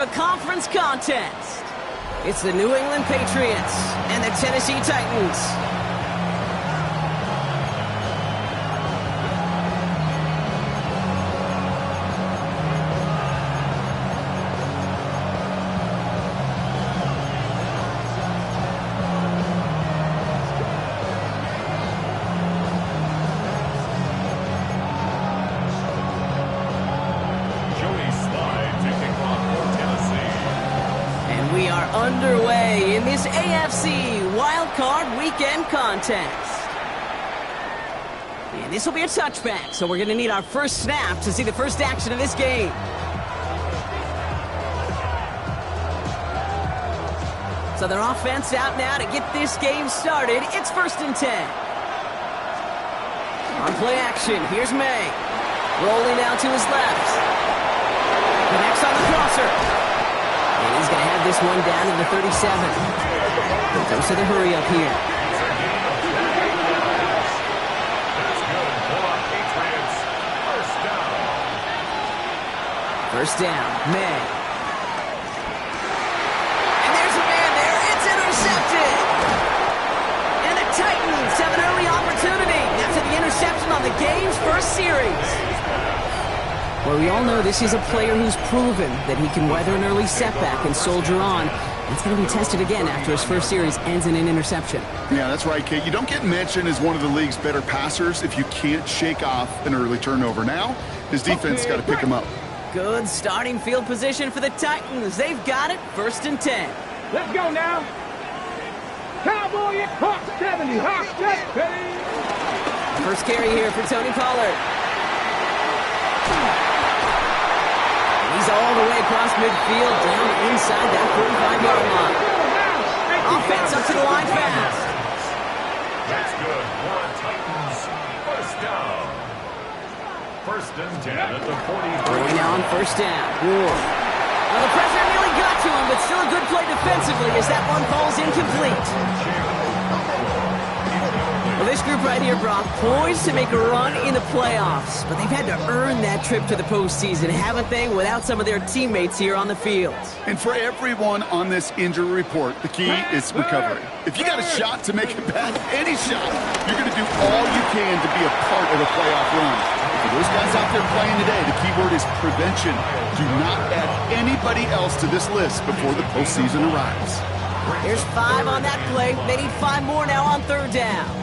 A conference contest. It's the New England Patriots and the Tennessee Titans. Underway in this AFC Wildcard Weekend contest. And this will be a touchback, so we're going to need our first snap to see the first action of this game. So their offense out now to get this game started. It's 1st and 10. On play action, here's May. Rolling out to his left. Connects on the crosser. And he's going to have this one down in the 37. He goes to the hurry up here. First down, May. And there's a man there. It's intercepted. And the Titans have an early opportunity after the interception on the game's first series. Well, we all know this is a player who's proven that he can weather an early setback and soldier on. It's going to be tested again after his first series ends in an interception. Yeah, that's right, Kate. You don't get mentioned as one of the league's better passers if you can't shake off an early turnover. Now, his defense got to pick him up. Good starting field position for the Titans. They've got it. 1st and 10. Let's go now. Cowboy Hawk 70. Hawk 70. First carry here for Tony Pollard. He's all the way across midfield, down inside that 45-yard line. Offense up to the line fast. That's good for Titans. First down. 1st and 10 at the 43. Going now on 1st down. Ward. Well, the pressure nearly got to him, but still a good play defensively as that one falls incomplete. Well, this group right here, Brock, poised to make a run in the playoffs, but they've had to earn that trip to the postseason, haven't they, without some of their teammates here on the field. And for everyone on this injury report, the key is recovery. If you got a shot to make it back, any shot, you're going to do all you can to be a part of the playoff run. For those guys out there playing today, the key word is prevention. Do not add anybody else to this list before the postseason arrives. Here's 5 on that play. They need 5 more now on 3rd down.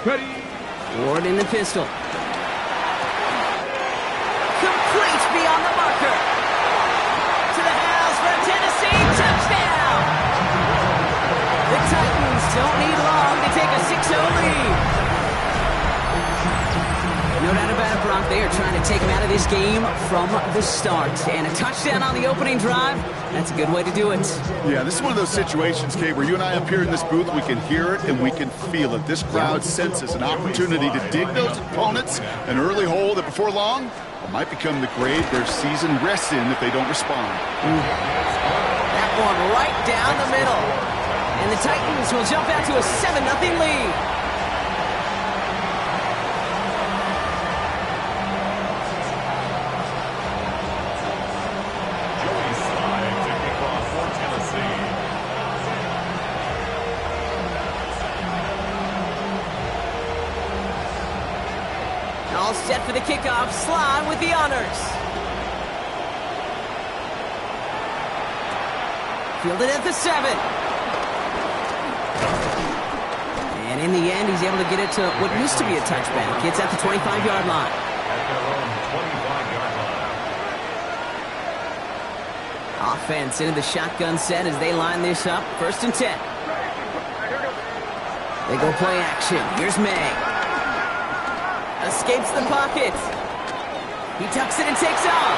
Ready. Ward in the pistol. Complete beyond the marker. To the house for Tennessee. Touchdown! The Titans don't need long to take a 6-0 lead. No doubt about it, Brock. They are trying to take him out of this game from the start. And a touchdown on the opening drive, that's a good way to do it. Yeah, this is one of those situations, Kate, where you and I up here in this booth, we can hear it and we can feel it. This crowd senses an opportunity to dig those opponents an early hole that before long might become the grave their season rests in if they don't respond. That one right down the middle. And the Titans will jump out to a 7-0 lead. All set for the kickoff. Slide with the honors. Fielded at the 7. And in the end, he's able to get it to what used to be a touchback. It's at the 25-yard line. At their own 25-yard line. Offense into the shotgun set as they line this up. 1st and 10. They go play action. Here's May. Escapes the pocket. He tucks it and takes off.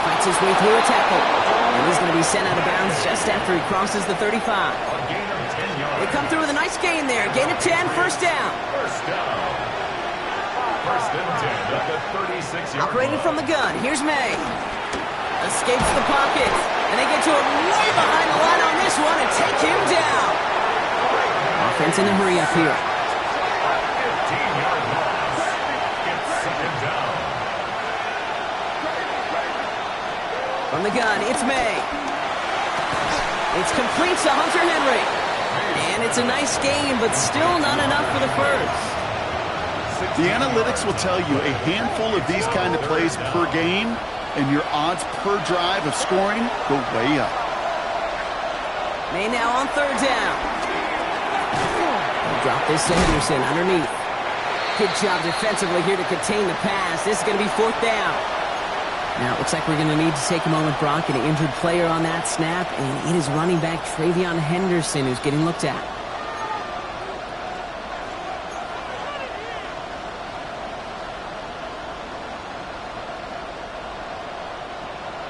Fights his way through a tackle. And he's going to be sent out of bounds just after he crosses the 35. They come through with a nice gain there. Gain of 10, 1st down. First down. 1st and 10 at the 36-yard line. Operating from the gun. Here's May. Escapes the pocket. And they get to him way behind the line on this one and take him down. Offense in a hurry up here. From the gun, it's May. It's complete to Hunter Henry. And it's a nice game, but still not enough for the first. The analytics will tell you a handful of these kind of plays per game, and your odds per drive of scoring go way up. May now on third down. Drop this to Henderson underneath. Good job defensively here to contain the pass. This is going to be fourth down. Now, it looks like we're going to need to take a moment, Brock, an injured player on that snap, and it is running back Travion Henderson who's getting looked at.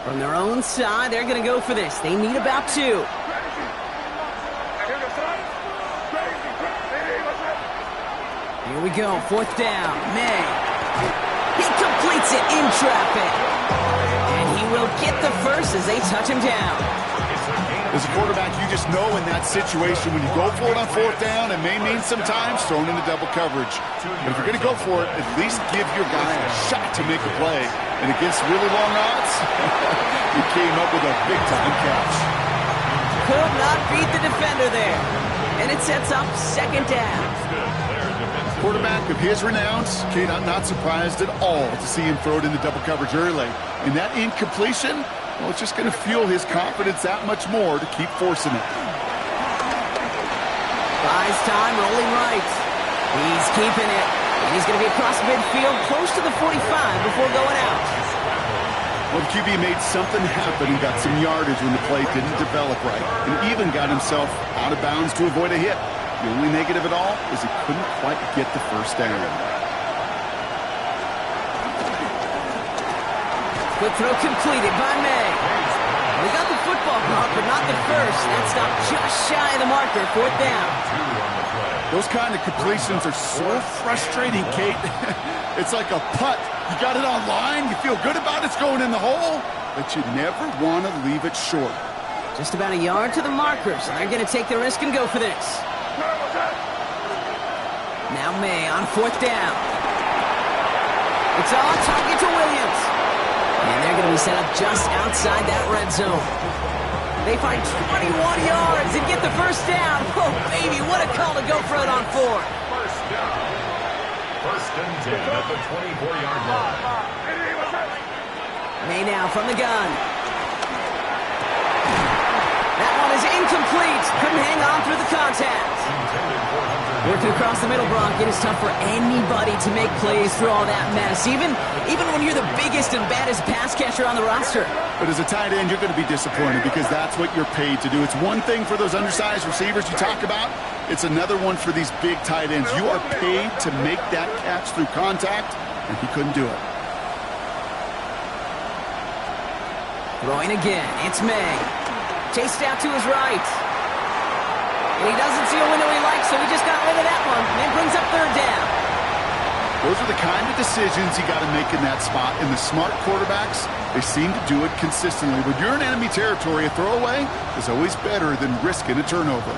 From their own side, they're going to go for this. They need about 2. Here we go, fourth down. May. He completes it in traffic. And he will get the first as they touch him down. As a quarterback, you just know in that situation when you go for it on fourth down, it may mean sometimes thrown into double coverage. But if you're going to go for it, at least give your guy a shot to make a play. And against really long odds, he came up with a big-time catch. Could not beat the defender there. And it sets up second down. Quarterback of his renowns, Kate, I'm not surprised at all to see him throw it into double coverage early. And that incompletion, well, it's just going to fuel his confidence that much more to keep forcing it. Buys time, rolling right. He's keeping it. And he's going to be across midfield, close to the 45 before going out. Well, the QB made something happen and got some yardage when the play didn't develop right. And even got himself out of bounds to avoid a hit. The only negative at all is he couldn't quite get the first down. Quick throw completed by May. We got the football block, but not the first. That stopped just shy of the marker, fourth down. Those kind of completions are so frustrating, Kate. It's like a putt. You got it on line, you feel good about it's going in the hole, but you never want to leave it short. Just about a yard to the markers, and they're going to take the risk and go for this. Now May on fourth down. It's on target to Williams. And they're going to be set up just outside that red zone. They find 21 yards and get the first down. Oh, baby, what a call to go for it on 4. First down. First and 10 at the 24-yard line. May now from the gun. That one is incomplete. Couldn't hang on through the contact. Working across the middle, Brock, it is tough for anybody to make plays through all that mess, even when you're the biggest and baddest pass catcher on the roster. But as a tight end, you're going to be disappointed because that's what you're paid to do. It's one thing for those undersized receivers you talk about. It's another one for these big tight ends. You are paid to make that catch through contact, and he couldn't do it. Throwing again, it's May. Chased out to his right. And he doesn't see a window he likes, so he just got rid of that one. And brings up third down. Those are the kind of decisions you got to make in that spot. And the smart quarterbacks, they seem to do it consistently. When you're in enemy territory, a throwaway is always better than risking a turnover.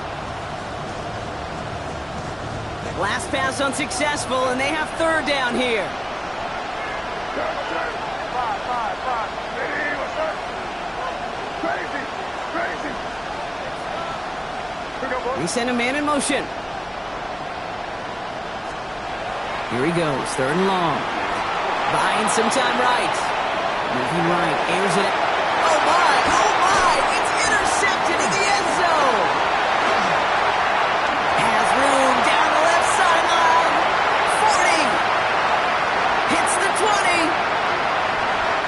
Last pass unsuccessful, and they have third down here. We send a man in motion. Here he goes, third and long. Buying some time right. Moving right, airs it. Oh my, it's intercepted in the end zone. Has room down the left sideline. 40. Hits the 20.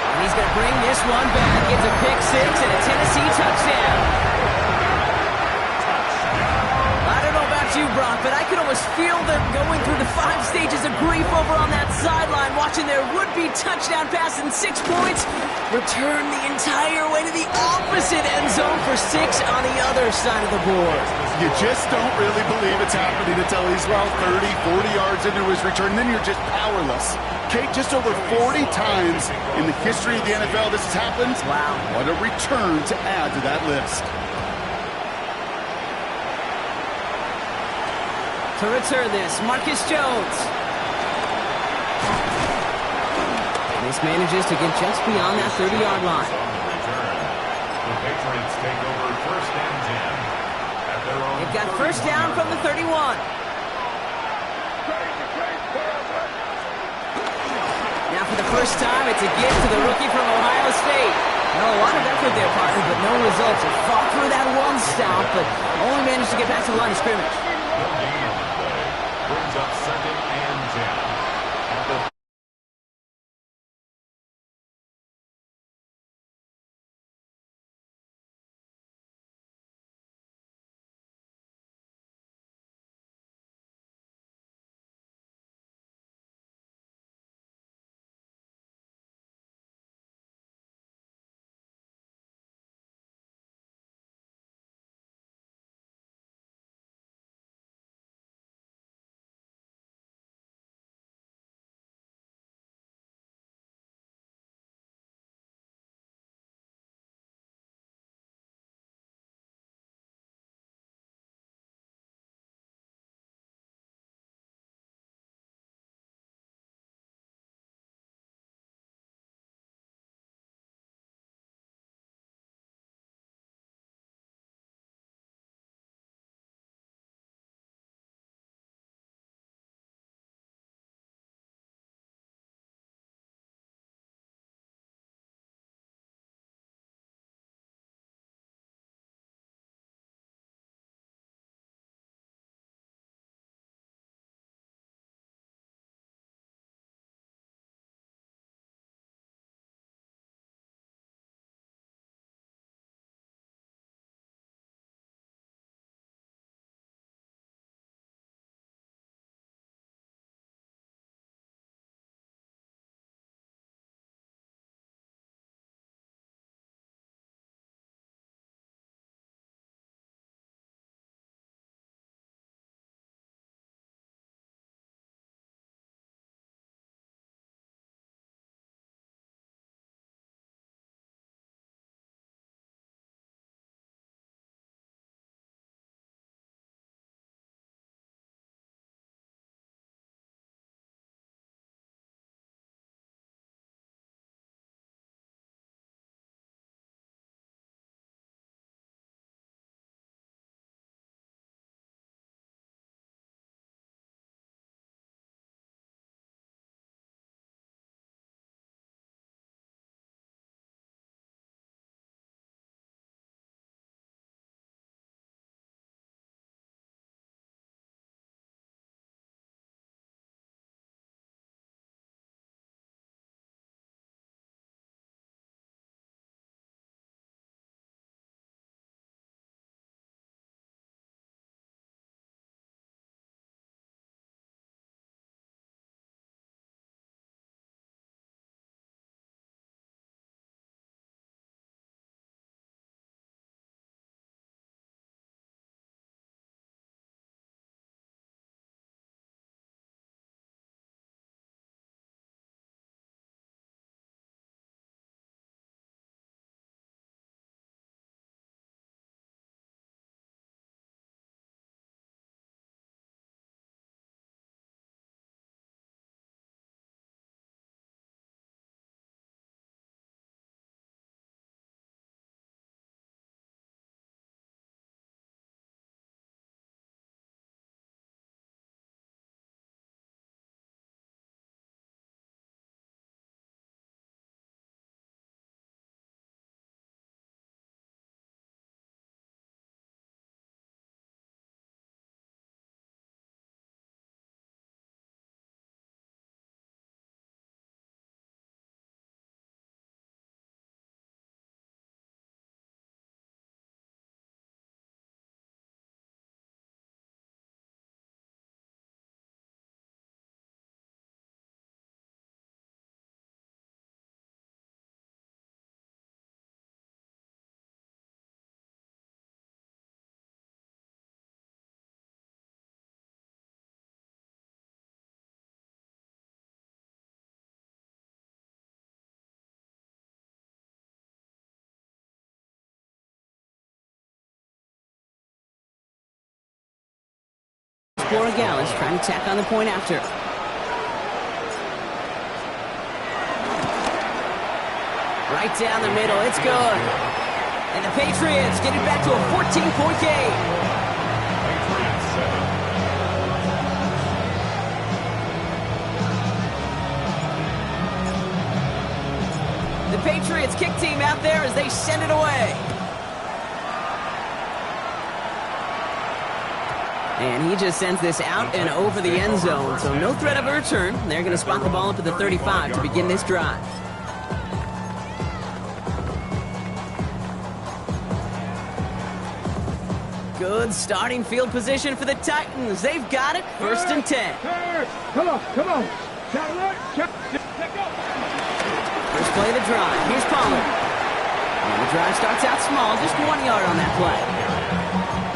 And he's going to bring this one back. It's a pick six and a Tennessee touchdown. You, Brock, but I could almost feel them going through the 5 stages of grief over on that sideline, watching their would-be touchdown pass in 6 points return the entire way to the opposite end zone for 6 on the other side of the board. You just don't really believe it's happening until he's well 30, 40 yards into his return, and then you're just powerless. Kate, just over 40 times in the history of the NFL this has happened. Wow. What a return to add to that list. To return this, Marcus Jones. And this manages to get just beyond that 30-yard line. They've got first down from the 31. Now for the first time, it's a gift to the rookie from Ohio State. Well, a lot of effort there, partner, but no results. He fought through that one stomp, but only managed to get back to the line of scrimmage. Brings up 2nd and 10. At the Flora Gallus trying to tack on the point after. Right down the middle, it's good. And the Patriots get it back to a 14-point game. The Patriots kick team out there as they send it away. And he just sends this out and over the end zone, so no threat of a return. They're going to spot the ball up at the 35 to begin this drive. Good starting field position for the Titans. They've got it. 1st and 10. Come on, come on. Let go. First play of the drive. Here's Pollard. And the drive starts out small, just 1 yard on that play.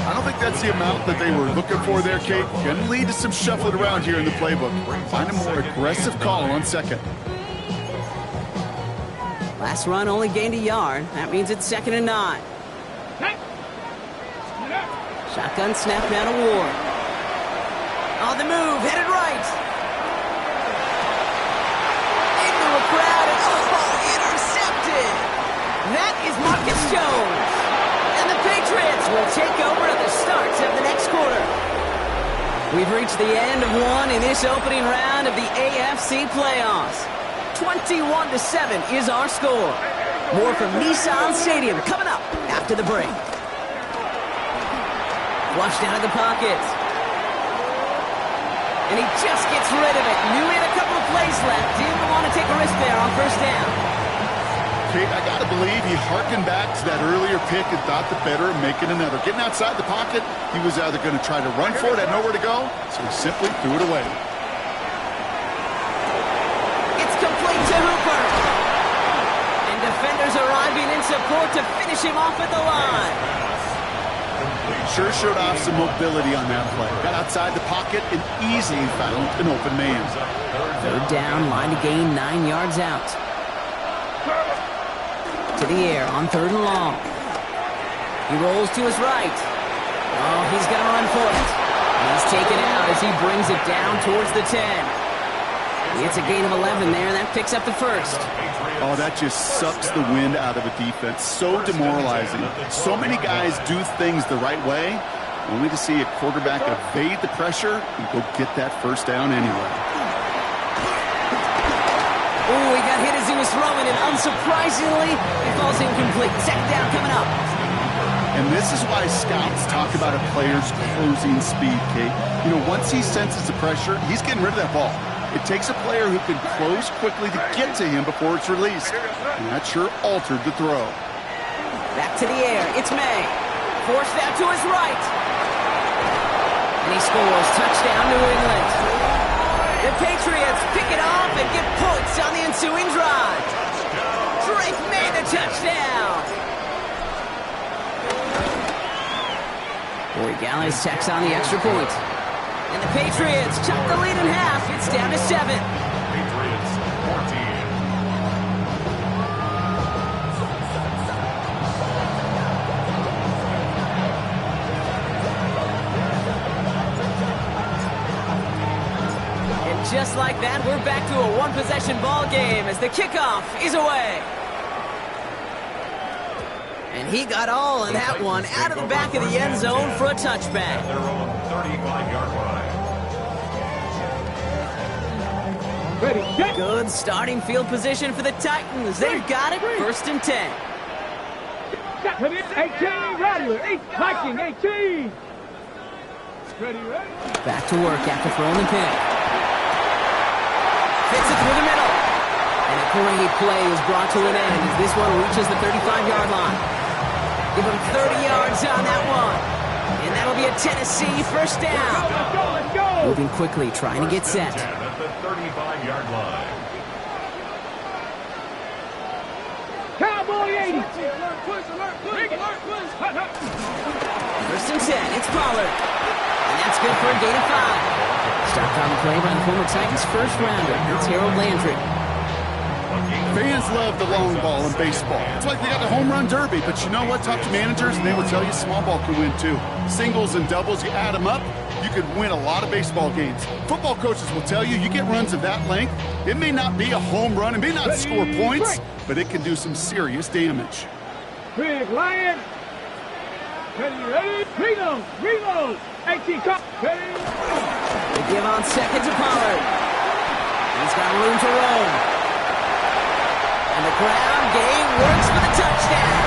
I don't think that's the amount that they were looking for there, Kate. Going to lead to some shuffling around here in the playbook. Find a more aggressive call on 2nd. Last run only gained a yard. That means it's 2nd and 9. Shotgun snap down to Ward. On the move, headed right. Into a crowd and intercepted. That is Marcus Jones. And the Patriots will take over at the start of the next quarter. We've reached the end of one in this opening round of the AFC playoffs. 21-7 is our score. More from Nissan Stadium coming up after the break. Flushed out of the pocket. And he just gets rid of it. Knew he had a couple of plays left. Didn't want to take a risk there on 1st down. Kate, I got to believe he harkened back to that earlier pick and thought the better of making another. Getting outside the pocket, he was either going to try to run for it, had nowhere to go, so he simply threw it away. It's complete to Hooper. And defenders arriving in support to finish him off at the line. Sure showed off some mobility on that play. Got outside the pocket and easily found an open man. 3rd down, line to gain 9 yards out. To the air on 3rd and long. He rolls to his right. Oh, he's going to run for it. He's taken out as he brings it down towards the 10. It's a gain of 11 there, and that picks up the 1st. Oh, that just sucks the wind out of a defense. So demoralizing. So many guys do things the right way, only to see a quarterback evade the pressure and go get that 1st down anyway. Oh, he got hit as he was throwing, and unsurprisingly, it falls incomplete. 2nd down coming up. And this is why scouts talk about a player's closing speed, Kate. You know, once he senses the pressure, he's getting rid of that ball. It takes a player who can close quickly to get to him before it's released. And that sure altered the throw. Back to the air. It's May. Forced out to his right. And he scores. Touchdown, New England. The Patriots pick it off and get points on the ensuing drive. Drake made the touchdown. Corey Gallis tacks on the extra point. And the Patriots chop the lead in half. It's down to 7. Patriots 14. And just like that, we're back to a one-possession ball game as the kickoff is away. And he got all of that one out of the back of the end zone for a touchback. At their own 35-yard line. Good starting field position for the Titans. They've got it. 1st and 10. 18, ready. Viking, 18. Ready. Back to work after throwing the pick. Fits it through the middle. And a great play is brought to an end as this one reaches the 35-yard line. Give him 30 yards on that one. And that'll be a Tennessee 1st down. Let's go. Moving quickly, trying to get set. At the 35-yard line. Cowboy 80. 1st and 10. It's Pollard. And that's good for a gain of 5. Stopped on the play by the former Titans 1st rounder. It's Harold Landry. Fans love the long ball in baseball. It's like they got the home run derby, but you know what? Talk to managers and they will tell you small ball can win too. Singles and doubles, you add them up, you could win a lot of baseball games. Football coaches will tell you, you get runs of that length, it may not be a home run, it may not score points, but it can do some serious damage. Big Lion. Ready. Reload. 18, ready. They give on 2nd to Pollard. He's got room to roam. And the ground game works for the touchdown.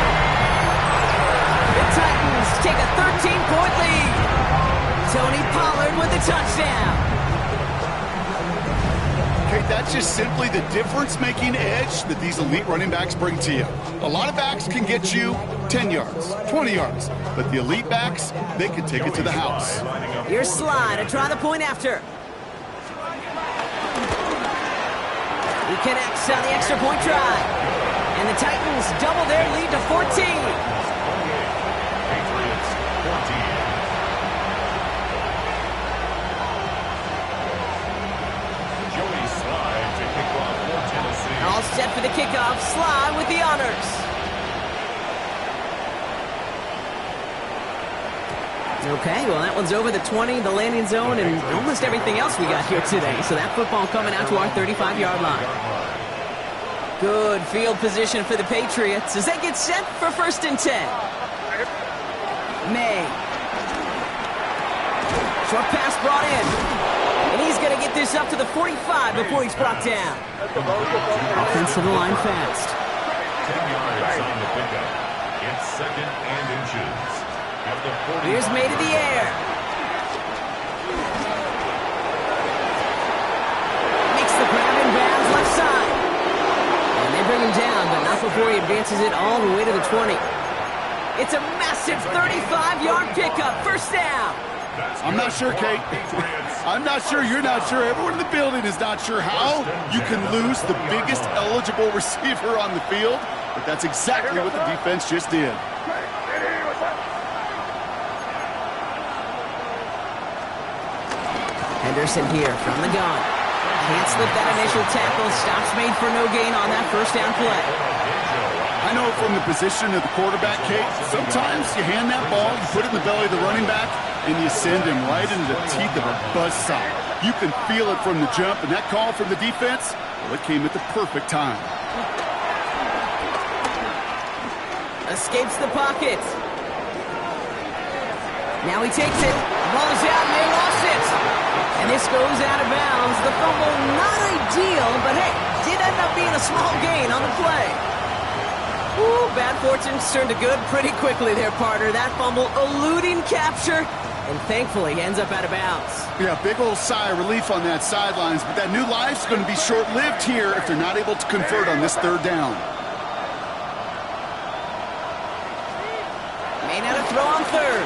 The Titans take a 13-point lead. Tony Pollard with the touchdown. Okay, that's just simply the difference-making edge that these elite running backs bring to you. A lot of backs can get you 10 yards, 20 yards, but the elite backs, they can take it to the house. Here's Sly to try the point after. He connects on the extra point try. And the Titans double their lead to 14. Patriots 14. Joey Slye to kick off for Tennessee. All set for the kickoff. Sly with the honors. Okay, well, that one's over the 20, the landing zone, and almost everything else we got here today. So that football coming out to our 35-yard line. Good field position for the Patriots as they get set for 1st and 10. May. Short pass brought in. And he's going to get this up to the 45 before he's brought down. Offensive line fast. 10 yards on the pickup. It's 2nd and inches. At the 40. Here's May to the air. Makes the grab in bounds left side. And they bring him down, but not before he advances it all the way to the 20. It's a massive 35-yard pickup. 1st down. I'm not sure, Kate. I'm not sure, you're not sure. Everyone in the building is not sure how you can lose the biggest eligible receiver on the field, but that's exactly what the defense just did. Henderson here from the gun. Can't slip that initial tackle. Stops made for no gain on that 1st down play. I know from the position of the quarterback, Kate, sometimes you hand that ball, you put it in the belly of the running back, and you send him right into the teeth of a buzzsaw. You can feel it from the jump, and that call from the defense, well, it came at the perfect time. Escapes the pocket. Now he takes it. The ball is out, and they lost it. And this goes out of bounds. The fumble, not ideal, but hey, did end up being a small gain on the play. Ooh, bad fortune turned to good pretty quickly there, partner. That fumble eluding capture, and thankfully ends up out of bounds. Yeah, big old sigh of relief on that sidelines, but that new life's going to be short-lived here if they're not able to convert on this 3rd down. May not have throw on 3rd.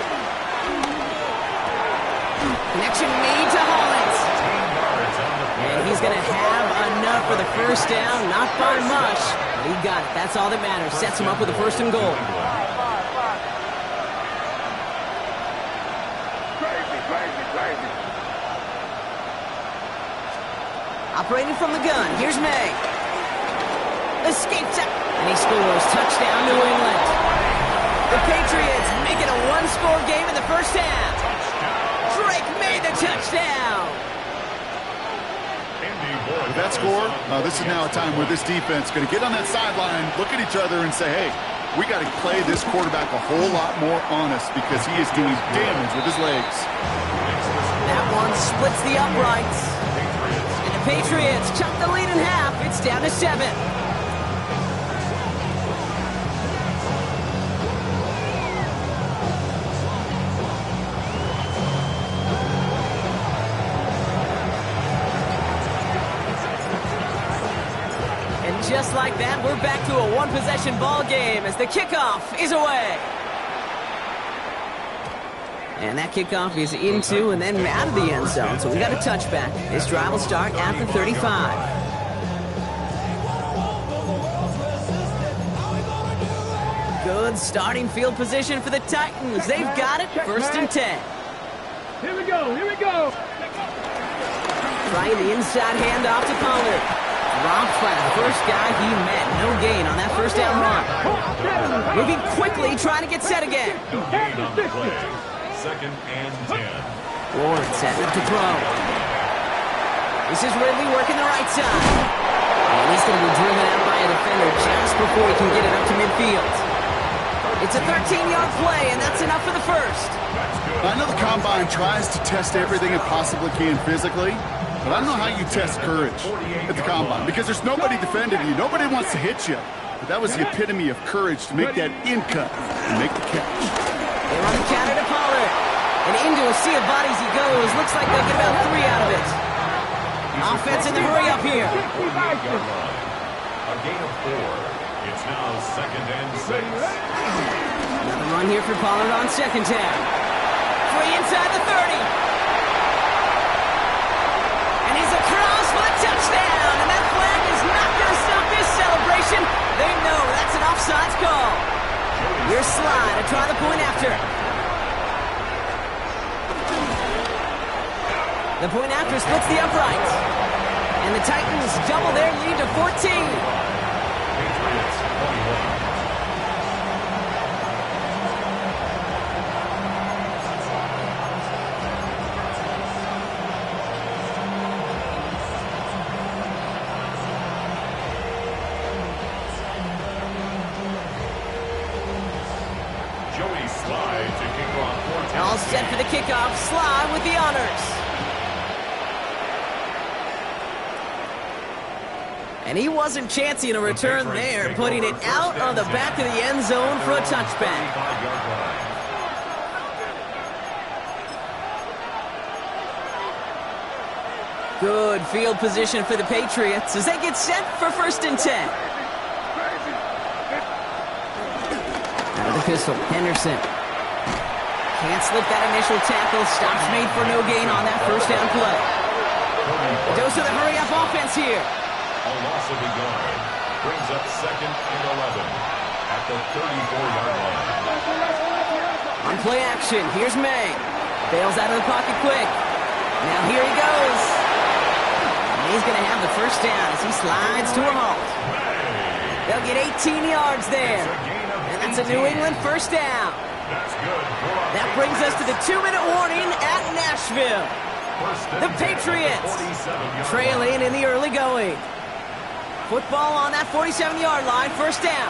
Connection made to Hollins. And he's going to have enough for the 1st down, not by much. But he got it. That's all that matters. Sets him up with a 1st and goal. Operating from the gun. Here's May. Escapes it. And he scores. Touchdown, New England. The Patriots make it a 1-score game in the 1st half. Drake made the touchdown. With that score, this is now a time where this defense is going to get on that sideline, look at each other, and say, hey, we got to play this quarterback a whole lot more honest because he is doing damage with his legs. That one splits the uprights. And the Patriots chop the lead in half. It's down to 7. Just like that, we're back to a one-possession ball game as the kickoff is away. And that kickoff is into and then out of the end zone, so we got a touchback. This drive will start at the 35. Good starting field position for the Titans. They've got it, 1st and 10. Here we go, here we go. Trying the inside handoff to Pollard. Dropped by the first guy he met. No gain on that 1st down run. Moving quickly, trying to get set again. Gain on the play. 2nd and 10. Ward setting up to throw. This is Ridley working the right side. And he's going to be driven out by a defender just before he can get it up to midfield. It's a 13-yard play, and that's enough for the 1st. I know the Combine tries to test everything it possibly can physically, But I don't know how you test courage at the combine because there's nobody defending you. Nobody wants to hit you. But that was the epitome of courage to make that in cut and make the catch. They run the counter to Pollard. And into a sea of bodies he goes. Looks like they'll get about 3 out of it. Offense in the hurry up here. A gain of 4. It's now 2nd and 6. Another run here for Pollard on 2nd down. Free inside the 30. And he's across for the touchdown. And that flag is not going to stop this celebration. They know that's an offsides call. Here's Slye to try the point after. The point after splits the uprights. And the Titans double their lead to 14. Patriots 21. Joey Slye to kick off 4th. All set for the kickoff. Slye with the honors. And he wasn't chancing a return there, putting it out on the back of the end zone for a touchback. Good field position for the Patriots as they get set for 1st and 10. Out of the pistol, Henderson. Can't slip that initial tackle. Stops made for no gain on that 1st down play. Dose of the hurry-up offense here. A loss of a yard brings up 2nd and 11 at the 34-yard line. On play action, here's May. Bails out of the pocket quick. Now here he goes. And he's going to have the 1st down as he slides to a halt. They'll get 18 yards there. And that's a New England 1st down. That's good. That brings us to the 2-minute warning at Nashville. The Patriots trailing in the early going. Football on that 47-yard line, 1st down.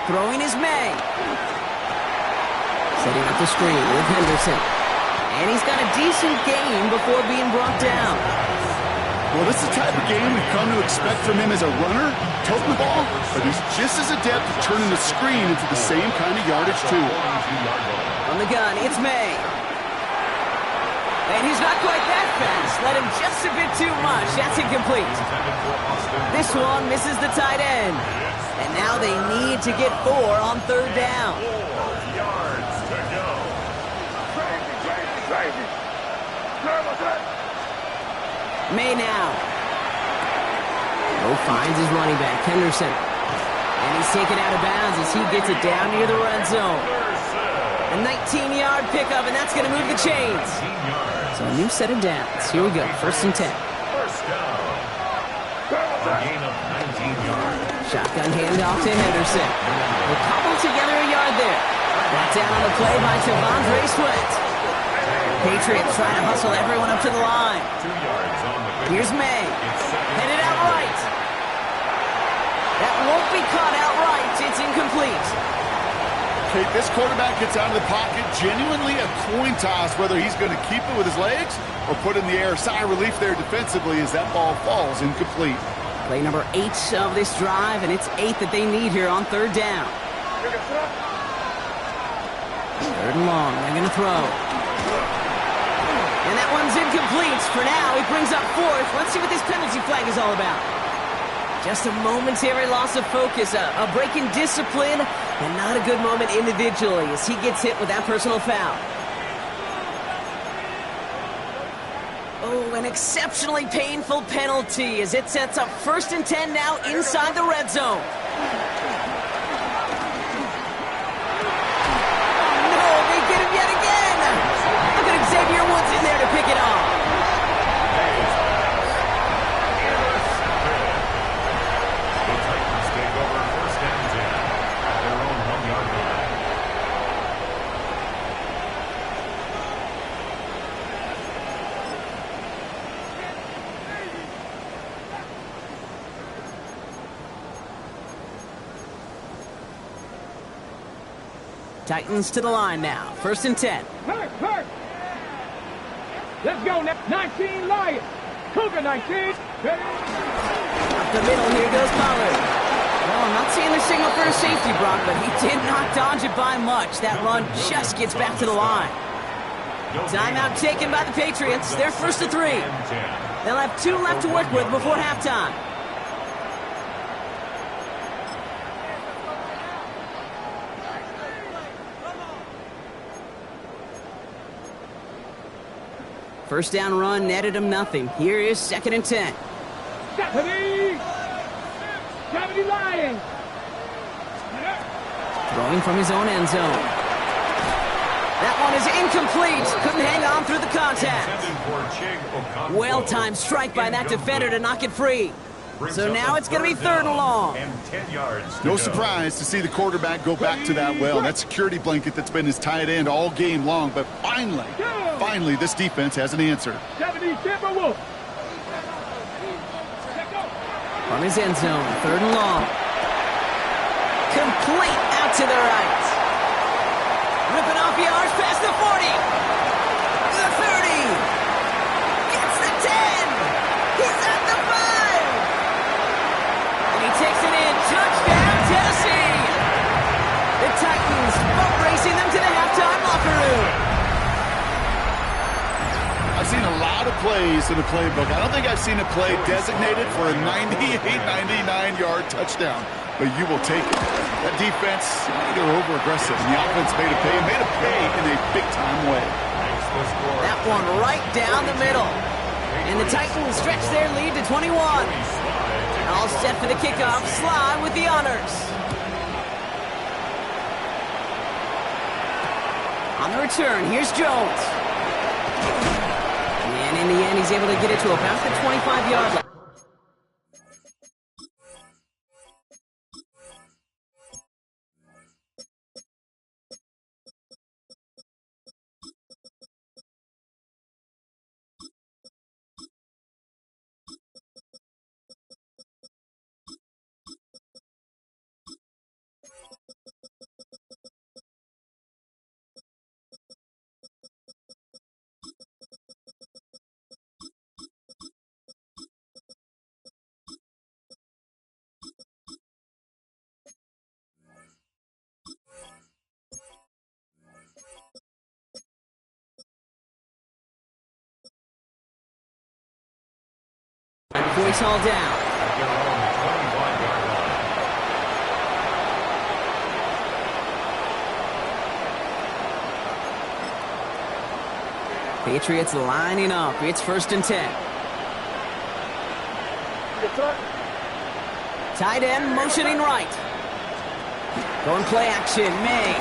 Throwing is May. Setting up the screen with Henderson. And he's got a decent gain before being brought down. Well, this is the type of game we've come to expect from him as a runner, toting the ball, but he's just as adept at turning the screen into the same kind of yardage, too. On the gun, it's May. And he's not quite that fast. Let him just a bit too much. That's incomplete. This one misses the tight end. And now they need to get 4 on 3rd down. 4 yards to go. May now. Oh, finds his running back, Henderson. And he's taken out of bounds as he gets it down near the red zone. A 19-yard pickup, and that's going to move the chains. So a new set of downs. Here we go, 1st and 10. 1st down. A gain of 19 yards. Shotgun handoff to Henderson. They cobble together a yard there. Brought down on the play by T'Vondre Sweat. Patriots trying to hustle everyone up to the line. 2 yards on the pick. Here's May. Headed out right. That won't be caught outright. It's incomplete. Okay, this quarterback gets out of the pocket, genuinely a coin toss whether he's going to keep it with his legs or put in the air. Sigh of relief there defensively as that ball falls incomplete. Play number 8 of this drive, and it's 8 that they need here on 3rd down. 3rd and long, they're going to throw. And that one's incomplete. For now, he brings up 4th. Let's see what this penalty flag is all about. Just a momentary loss of focus, a break in discipline, and not a good moment individually as he gets hit with that personal foul. Oh, an exceptionally painful penalty as it sets up 1st and 10 now inside the red zone. Oh, no, they get him yet again. Look at Xavier Woods in there to pick it off. The Titans take over 1st and 10 at their own 1-yard line. Titans to the line now. 1st and 10. Hurt. Let's go now. 19 Lions. Cougar 19. Ready? Up the middle, here goes Pollard. Well, I'm not seeing the signal for a safety, Brock, but he did not dodge it by much. That run just gets back to the line. Timeout taken by the Patriots. They're 1st and 3. They'll have 2 left to work with before halftime. First down run netted him nothing. Here is 2nd and 10. 70 Lions. Throwing from his own end zone. That one is incomplete. Couldn't hang on through the contact. Well-timed strike by that defender to knock it free. So now it's going to be 3rd and long. No surprise to see the quarterback go back to that well. That security blanket that's been his tight end all game long. But finally, this defense has an answer. 70 Timberwolves. From his end zone, 3rd and long. Complete out to the right. Ripping off yards past the 40. The 30. Gets the 10. He's at the 5. And he takes it in. Touchdown, Tennessee. The Titans boat racing them to the halftime locker room. I've seen a lot of plays in the playbook. I don't think I've seen a play designated for a 98, 99-yard touchdown, but you will take it. That defense, they're over-aggressive, and the offense made a pay in a big-time way. That one right down the middle. And the Titans stretch their lead to 21. All set for the kickoff. Sly with the honors. On the return, here's Jones. And in the end, he's able to get it to about the 25-yard line. Before he's hauled down. Patriots lining up. It's 1st and 10. Tight end motioning right. Going play action. May.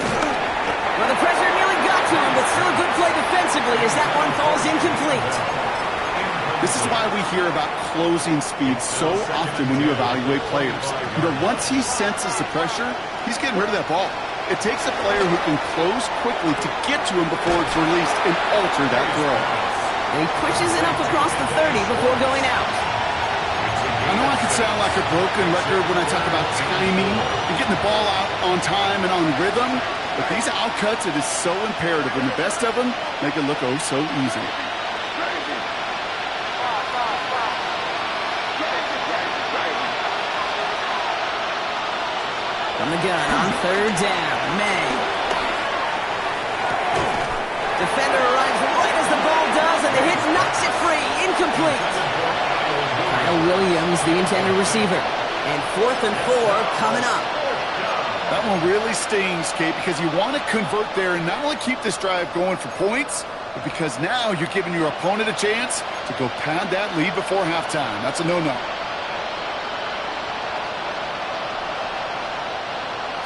Well, the pressure nearly got to him, but still a good play defensively as that one falls incomplete. This is why we hear about closing speed so often when you evaluate players. Once he senses the pressure, he's getting rid of that ball. It takes a player who can close quickly to get to him before it's released and alter that throw. And he pushes it up across the 30 before going out. I know I can sound like a broken record when I talk about timing and getting the ball out on time and on rhythm, but these outcuts, it is so imperative, and the best of them make it look oh so easy. From the gun on 3rd down, May. Defender arrives right as the ball does, and the hit knocks it free. Incomplete. Kyle Williams, the intended receiver. And 4th and 4 coming up. That one really stings, Kate, because you want to convert there and not only keep this drive going for points, but because now you're giving your opponent a chance to go pad that lead before halftime. That's a no-no.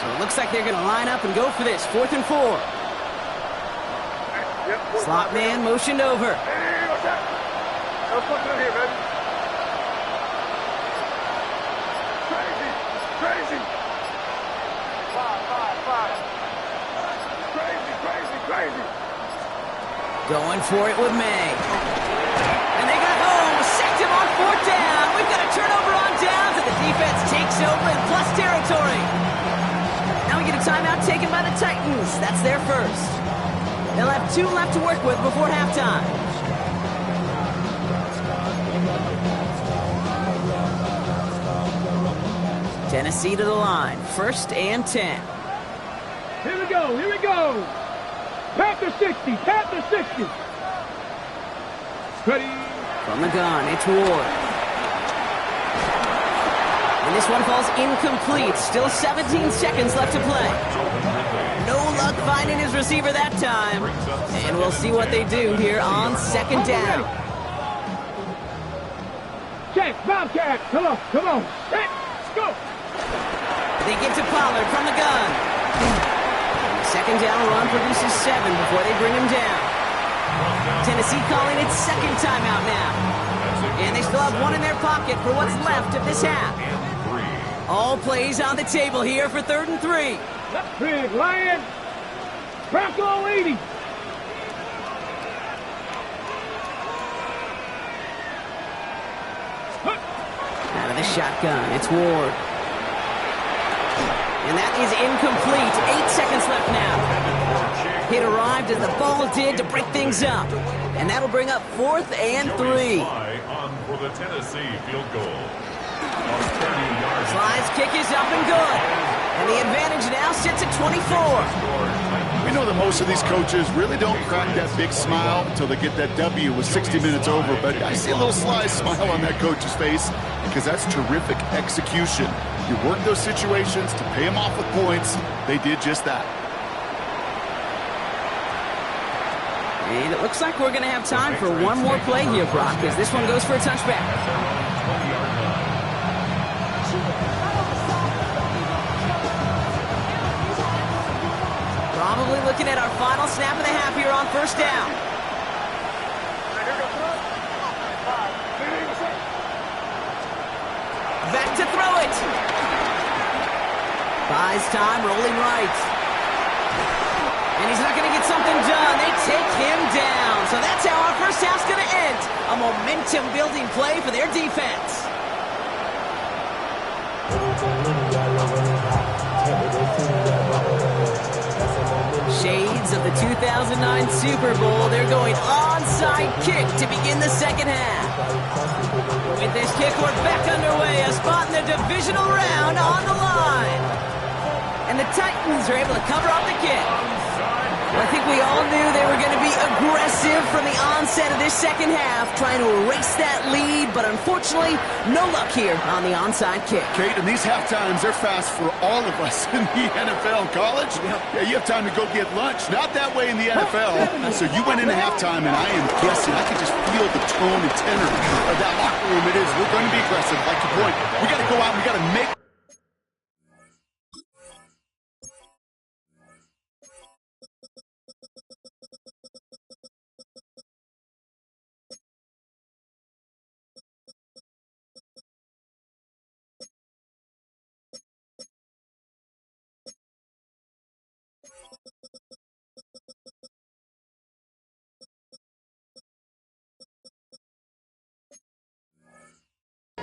It looks like they're going to line up and go for this. 4th and 4. Slot man motioned over. Crazy. Going for it with May. And they got home. Sacked him on 4th down. We've got a turnover on downs, and the defense takes over in plus territory. Now we get a timeout taken by the Titans. That's their first. They'll have 2 left to work with before halftime. Tennessee to the line. 1st and 10. Here we go, here we go. Panther 60, Panther 60. Ready. From the gun, it's Ward. And this one falls incomplete. Still 17 seconds left to play. No luck finding his receiver that time. And we'll see what they do here on 2nd down. Check, Bobcat. Come on, come on. Hey, go. They get to Pollard from the gun. And the 2nd down run produces 7 before they bring him down. Tennessee calling its 2nd timeout now. And they still have 1 in their pocket for what's left of this half. All plays on the table here for 3rd and 3. That's big, Lion. Bronco 80. Out of the shotgun, it's Ward. And that is incomplete. 8 seconds left now. Hit arrived as the ball did to break things up. And that'll bring up 4th and 3. On for the Tennessee field goal. Sly's kick is up and good. And the advantage now sits at 24. We know that most of these coaches really don't crack that big smile until they get that W with 60 minutes over, but I see a little sly smile on that coach's face because that's terrific execution. You work those situations to pay them off with points. They did just that. And it looks like we're going to have time for one more play here, Brock, as this one goes for a touchback. Probably looking at our final snap of the half here on 1st down. Back to throw it. Buys time, rolling right. And he's not going to get something done. They take him down. So that's how our first half's going to end. A momentum-building play for their defense. Shades of the 2009 Super Bowl. They're going onside kick to begin the 2nd half. With this kick, we're back underway. A spot in the divisional round on the line. And the Titans are able to cover up the kick. Well, I think we all knew they were going to be aggressive from the onset of this 2nd half, trying to erase that lead, but unfortunately, no luck here on the onside kick. Kate, and these half times, they're fast for all of us in the NFL and college. Yeah, you have time to go get lunch. Not that way in the NFL. So you went into halftime, and I am guessing, I can just feel the tone and tenor of that locker room. It is, we're going to be aggressive, like your point. We got to go out and we got to make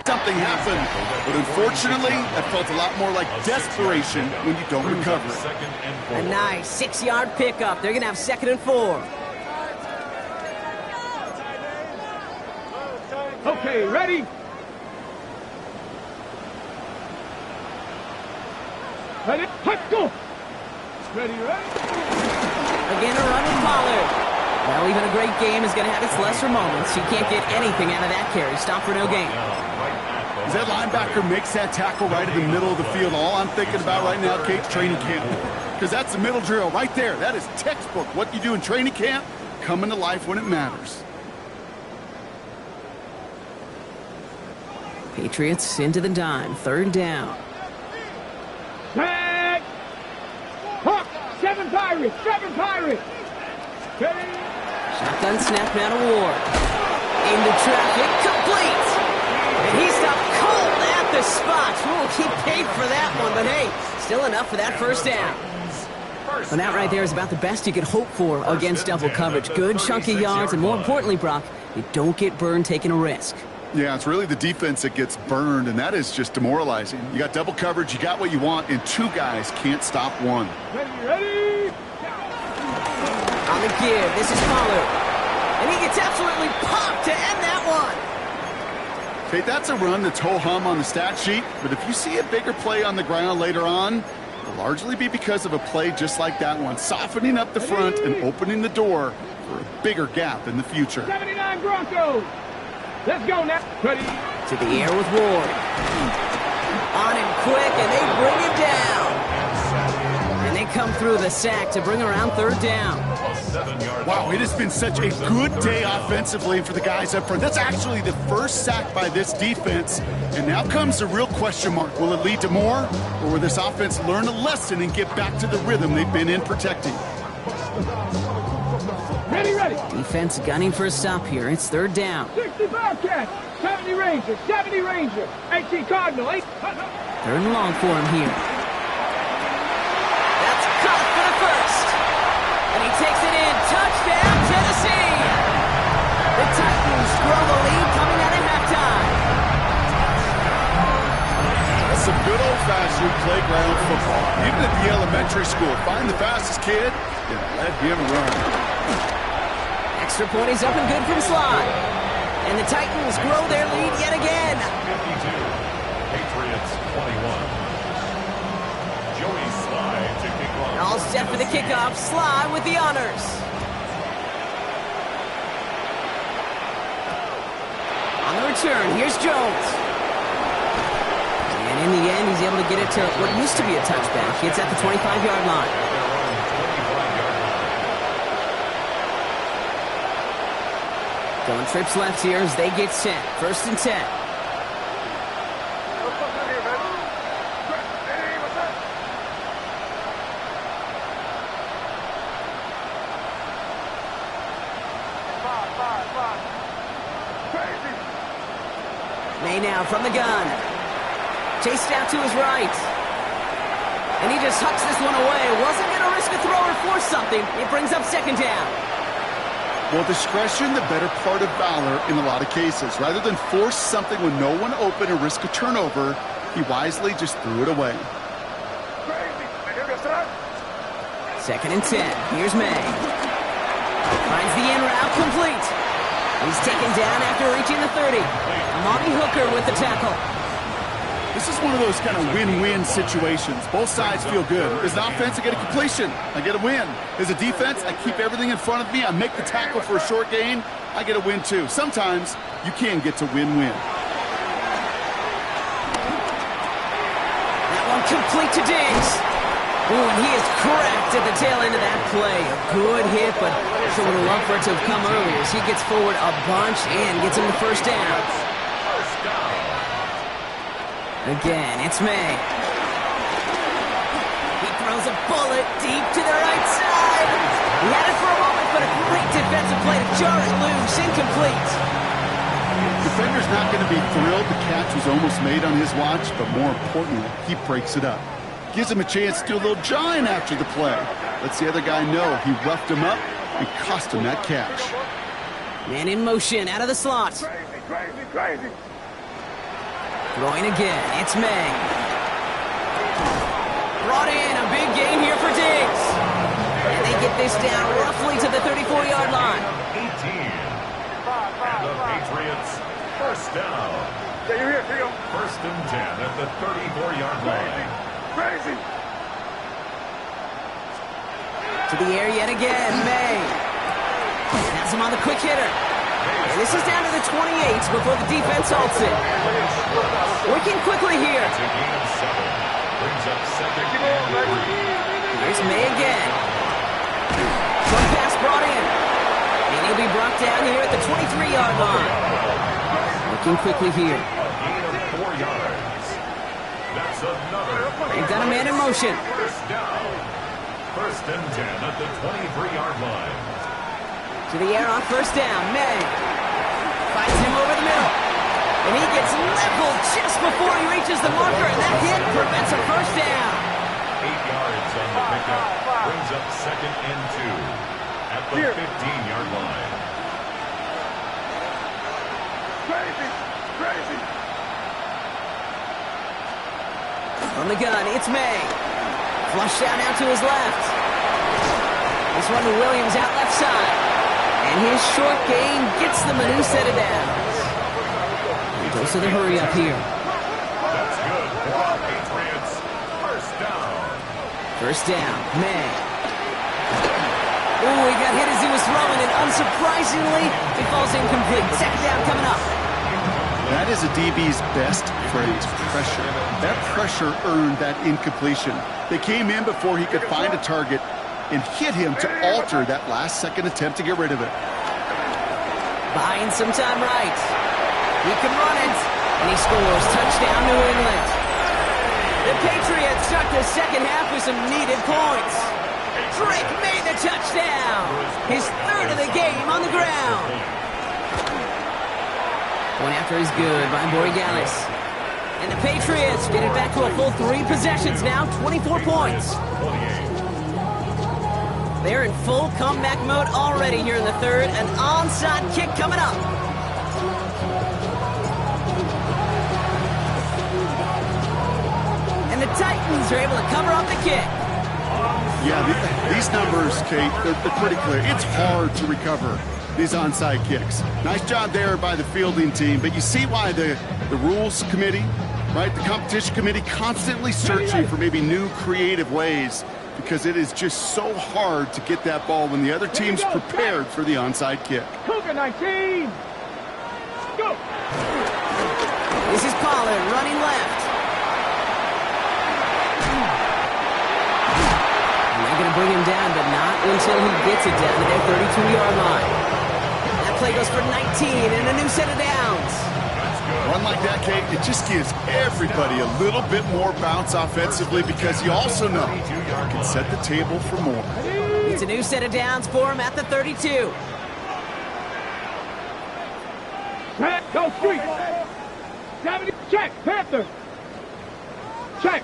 something happened, but unfortunately, that felt a lot more like desperation when you don't recover it. A nice 6-yard pickup. They're going to have 2nd and 4. Okay, ready? Ready? Let's go! Ready, ready? Again, a run with Pollard. Well, even a great game is going to have its lesser moments. You can't get anything out of that carry. Stop for no gain. As that linebacker makes that tackle right in the middle of the field, all I'm thinking about right now, Kate, training camp. Because that's the middle drill right there. That is textbook. What you do in training camp, coming to life when it matters. Patriots into the dime. 3rd down. Tag! Hawk! 7 Pirates! 7 Pirates! Okay. Shotgun snap now to Ward. Into traffic, complete. And he stopped cold at the spot. We'll keep paid for that one, but hey, still enough for that 1st down. Well, that right there is about the best you could hope for against double coverage. Good chunky yards, and more importantly, Brock, you don't get burned taking a risk. Yeah, it's really the defense that gets burned, and that is just demoralizing. You got double coverage, you got what you want, and two guys can't stop one. Ready? On the give, this is Pollard. And he gets absolutely popped to end that one. Okay, that's a run that's ho-hum on the stat sheet, but if you see a bigger play on the ground later on, it'll largely be because of a play just like that one, softening up the front and opening the door for a bigger gap in the future. 79 Broncos. Let's go now. Ready? To the air with Ward. On him quick, and they bring him down. And they come through the sack to bring around third down. Wow, it has been such a good day offensively for the guys up front. That's actually the first sack by this defense. And now comes the real question mark. Will it lead to more? Or will this offense learn a lesson and get back to the rhythm they've been in protecting? Ready. Defense gunning for a stop here. It's third down. 60 Bobcats. 70 Rangers. 70 Rangers. 18 Cardinal. 8. Third and long for him here. That's caught for the first. And he takes it in. Touchdown, Tennessee. The Titans grow the lead coming out at halftime. That's some good old-fashioned playground football. Even at the elementary school, find the fastest kid and let him run. Extra point is up and good from Sly. And the Titans grow their lead yet again. 52, Patriots 21. Joey Sly to kick off. All set for the kickoff. Sly with the honors. On the return, here's Jones. And in the end, he's able to get it to what used to be a touchback. It's at the 25-yard line. Going trips left here as they get set. First and 10. May now from the gun. Chased out to his right. And he just hucks this one away. Wasn't going to risk a throw or force something. It brings up second down. Well, discretion, the better part of valor in a lot of cases. Rather than force something when no one open and risk a turnover, he wisely just threw it away. Second and 10. Here's May. Finds the in route complete. He's taken down after reaching the 30. Monty Hooker with the tackle. This is one of those kind of win-win situations. Both sides feel good. As an offense, I get a completion. I get a win. As a defense, I keep everything in front of me. I make the tackle for a short gain. I get a win, too. Sometimes, you can get to win-win. That one complete to Diggs. Ooh, and he is cracked at the tail end of that play. A good hit, but sure would have loved for it to have come earlier as he gets forward a bunch and gets him the first down. Again, it's May. He throws a bullet deep to the right side. He had it for a moment, but a great defensive play to jar it loose. Incomplete. Defender's not going to be thrilled the catch was almost made on his watch, but more importantly, he breaks it up. Gives him a chance to do a little jawing after the play. Lets the other guy know he roughed him up and cost him that catch. Man in motion out of the slot. Crazy. Throwing again, it's May. Brought in a big gain here for Diggs. And they get this down roughly to the 34-yard line. 18. And the Patriots first down. First and 10 at the 34-yard line. Crazy. To the air yet again, May. Has him on the quick hitter. And this is down to the 28 before the defense halts it. Working quickly here. It's a gain of 7. Brings up second and 3. Here's May again. Short pass brought in. And he'll be brought down here at the 23-yard line. Looking quickly here. A gain of 4 yards. That's another. They've got a man in motion. First down. First and 10 at the 23-yard line. To the air on first down, May. Finds him over the middle. And he gets leveled just before he reaches the marker, and that hit prevents a first down. 8 yards on the pickup. Brings up second and 2 at the 15-yard line. From the gun, it's May. Flush down out to his left. This one to Williams out left side. And his short game gets them a new set of downs. He goes to the hurry up here. That's good for the Patriots. First down. First down, May. Ooh, he got hit as he was throwing, and unsurprisingly, it falls incomplete. Second down coming up. That is a DB's best phrase, pressure. That pressure earned that incompletion. They came in before he could find a target and hit him to alter that last-second attempt to get rid of it. Buying some time right. He can run it, and he scores. Touchdown, New England. The Patriots start the second half with some needed points. Drake made the touchdown. His third of the game on the ground. One after is good by Borregales. And the Patriots get it back to a full 3 possessions now, 24 points. They're in full comeback mode already here in the third. An onside kick coming up. And the Titans are able to cover up the kick. Yeah, these numbers, Kate, they're pretty clear. It's hard to recover these onside kicks. Nice job there by the fielding team, but you see why the rules committee, right, the competition committee constantly searching for maybe new creative ways, because it is just so hard to get that ball when the other team's prepared for the onside kick. Cougar 19. Go. This is Pollard running left. And they're going to bring him down, but not until he gets it down to their 32-yard line. That play goes for 19 and a new set of downs. Run like that, Kate, it just gives everybody a little bit more bounce offensively, because you also know you can set the table for more. It's a new set of downs for him at the 32. Go street. 70. Check. Panther. Check.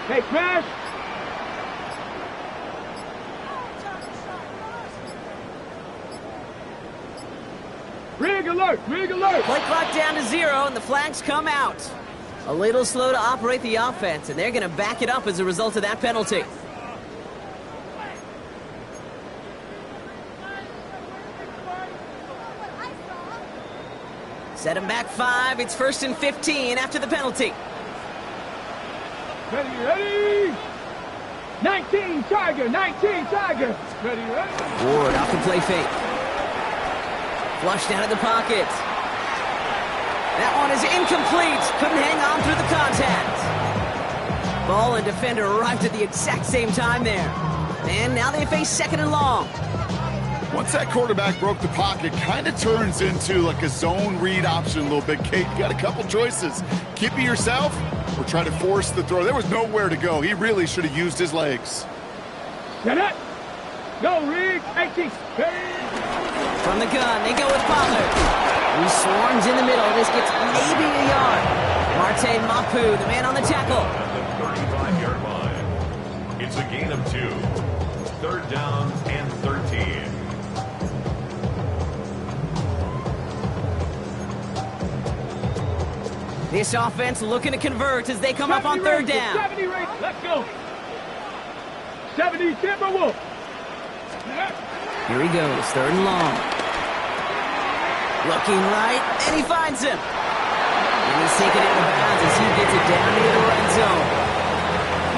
Hey, Smash. Rig alert. Play clock down to 0, and the flags come out. A little slow to operate the offense, and they're going to back it up as a result of that penalty. Set him back 5. It's 1st and 15 after the penalty. Ready. 19 Tiger. Ready. Ward off the play fake. Flushed out of the pocket. That one is incomplete. Couldn't hang on through the contact. Ball and defender arrived at the exact same time there. And now they face 2nd and long. Once that quarterback broke the pocket, kind of turns into like a zone read option a little bit. Kate, you got a couple choices. Keep it yourself or try to force the throw. There was nowhere to go. He really should have used his legs. Get it. Go, Rig. 18. From the gun, they go with Pollard. He swarms in the middle. This gets maybe a yard. Marte Mapu, the man on the tackle. At the 35-yard line. It's a gain of 2. 3rd down and 13. This offense looking to convert as they come up on 3rd down. 70 race. Let's go. 70 Timberwolf. Here he goes, 3rd and long. Looking right, and he finds him. And he's taken out of bounds as he gets it down into the red zone.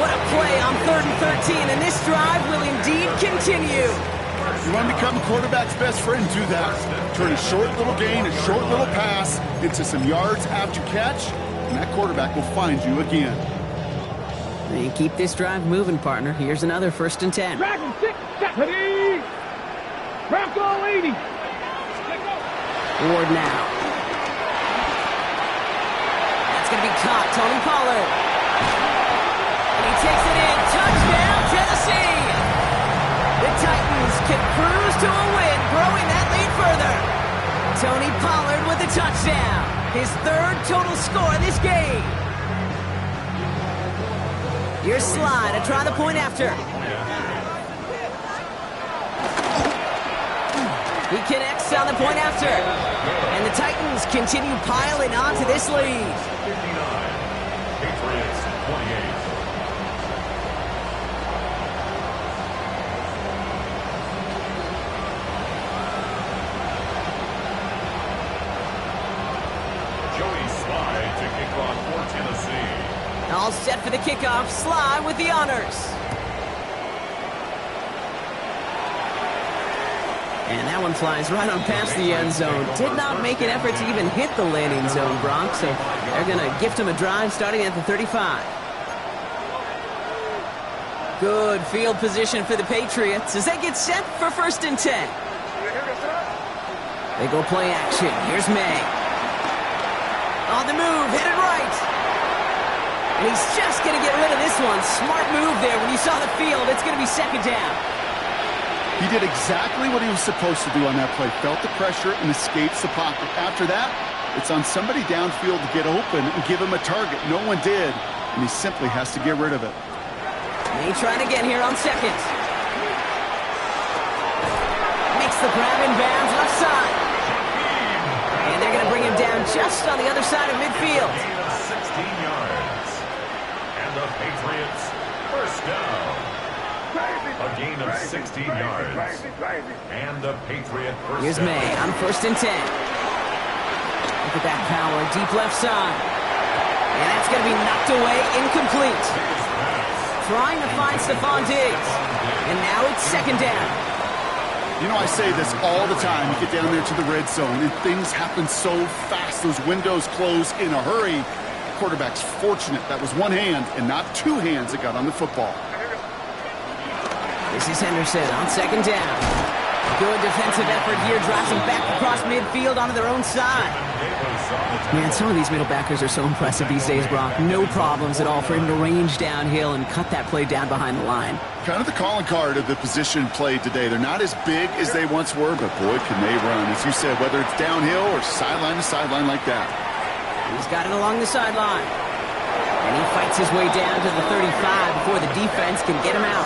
What a play on 3rd and 13, and this drive will indeed continue. You want to become a quarterback's best friend, do that. Turn a short little gain, a short little pass into some yards after catch, and that quarterback will find you again. And keep this drive moving, partner. Here's another 1st and 10. Dragon 6. Ready. Bronco 80. Ward now. That's going to be caught. Tony Pollard. And he takes it in. Touchdown, Tennessee. The Titans can cruise to a win, growing that lead further. Tony Pollard with a touchdown. His 3rd total score of this game. Here's Slide to try the point after. He He connects on the point after. And the Titans continue piling onto this lead. 59. Patriots 28. Joey Slye to kick off for Tennessee. All set for the kickoff. Slye with the honors. And that one flies right on past the end zone. Did not make an effort to even hit the landing zone, Brock. So they're going to gift him a drive starting at the 35. Good field position for the Patriots as they get set for 1st and 10. They go play action. Here's May. On the move, headed right. And he's just going to get rid of this one. Smart move there. When you saw the field, it's going to be 2nd down. He did exactly what he was supposed to do on that play. Felt the pressure and escapes the pocket. After that, it's on somebody downfield to get open and give him a target. No one did, and he simply has to get rid of it. May trying again here on 2nd. Makes the grab in bounds left side. And they're going to bring him down just on the other side of midfield. Gain of 16 yards. And the Patriots 1st down. A gain of 16 yards. And the Patriot 1st Here's down. May on 1st and 10. Look at that power, deep left side. And that's going to be knocked away, incomplete. Trying to find Stephon Diggs. And now it's 2nd down. You know, I say this all the time. You get down there to the red zone, and things happen so fast. Those windows close in a hurry. The quarterback's fortunate. That was one hand and not two hands that got on the football. This is Henderson on 2nd down. Good defensive effort here, drives them back across midfield onto their own side. Man, some of these middle backers are so impressive these days, Brock. No problems at all for him to range downhill and cut that play down behind the line. Kind of the calling card of the position played today. They're not as big as they once were, but boy, can they run. As you said, whether it's downhill or sideline to sideline like that. He's got it along the sideline. And he fights his way down to the 35 before the defense can get him out.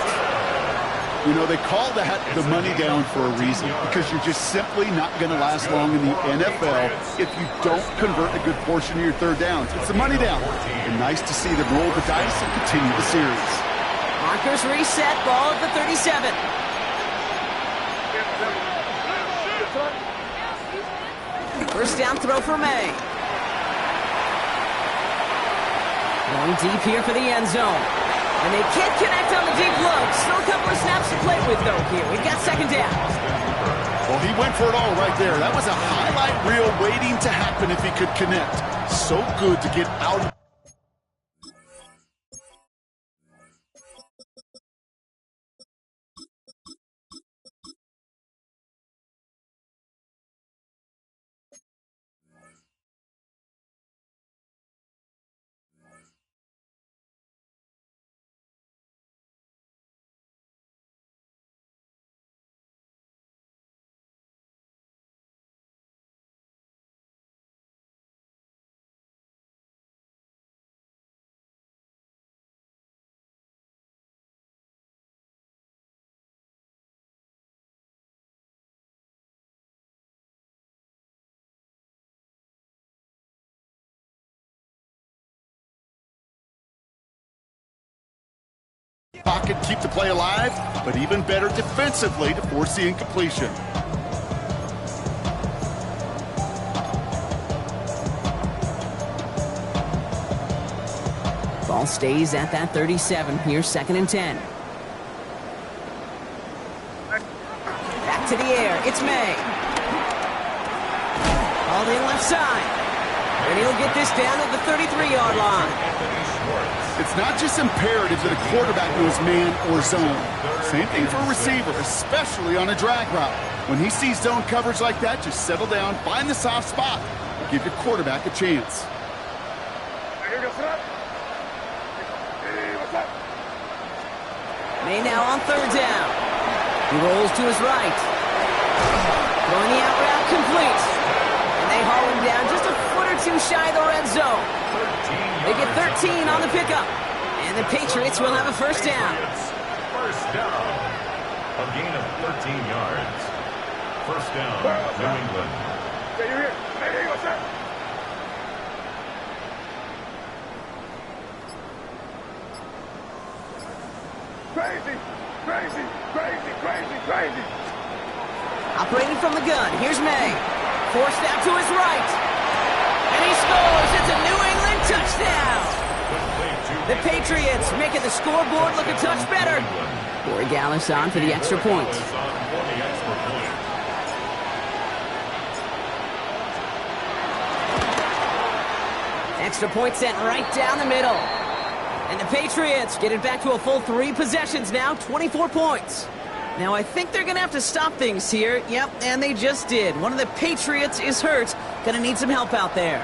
You know, they call that the money down for a reason, because you're just simply not going to last long in the NFL if you don't convert a good portion of your 3rd downs. It's the money down. And nice to see them roll the dice and continue the series. Markers reset, ball at the 37. First down throw for May. Going deep here for the end zone. And they can't connect on the deep look. Still a couple of snaps to play with, though, here. We've got 2nd down. Well, he went for it all right there. That was a highlight reel waiting to happen if he could connect. So good to get out of pocket, keep the play alive, but even better defensively to force the incompletion. Ball stays at that 37. Here's 2nd and 10. Back to the air. It's May. All in left side. And he'll get this down at the 33-yard line. It's not just imperative that a quarterback knows man or zone. Same thing for a receiver, especially on a drag route. When he sees zone coverage like that, just settle down, find the soft spot, and give your quarterback a chance. May now on 3rd down. He rolls to his right. Throwing the out route complete. And they haul him down just a foot or two shy of the red zone. They get 13 on the pickup. And the Patriots will have a 1st down. 1st down. A gain of 13 yards. First down, New England. Crazy, crazy, crazy, crazy, crazy. Operating from the gun, here's May. Forced out to his right. And he scores. It's a New England touchdown. The Patriots making the scoreboard look a touch better. Corey Gallis on for the extra point. Extra point sent right down the middle. And the Patriots get it back to a full 3 possessions now, 24 points. Now, I think they're going to have to stop things here. Yep, and they just did. One of the Patriots is hurt. Going to need some help out there.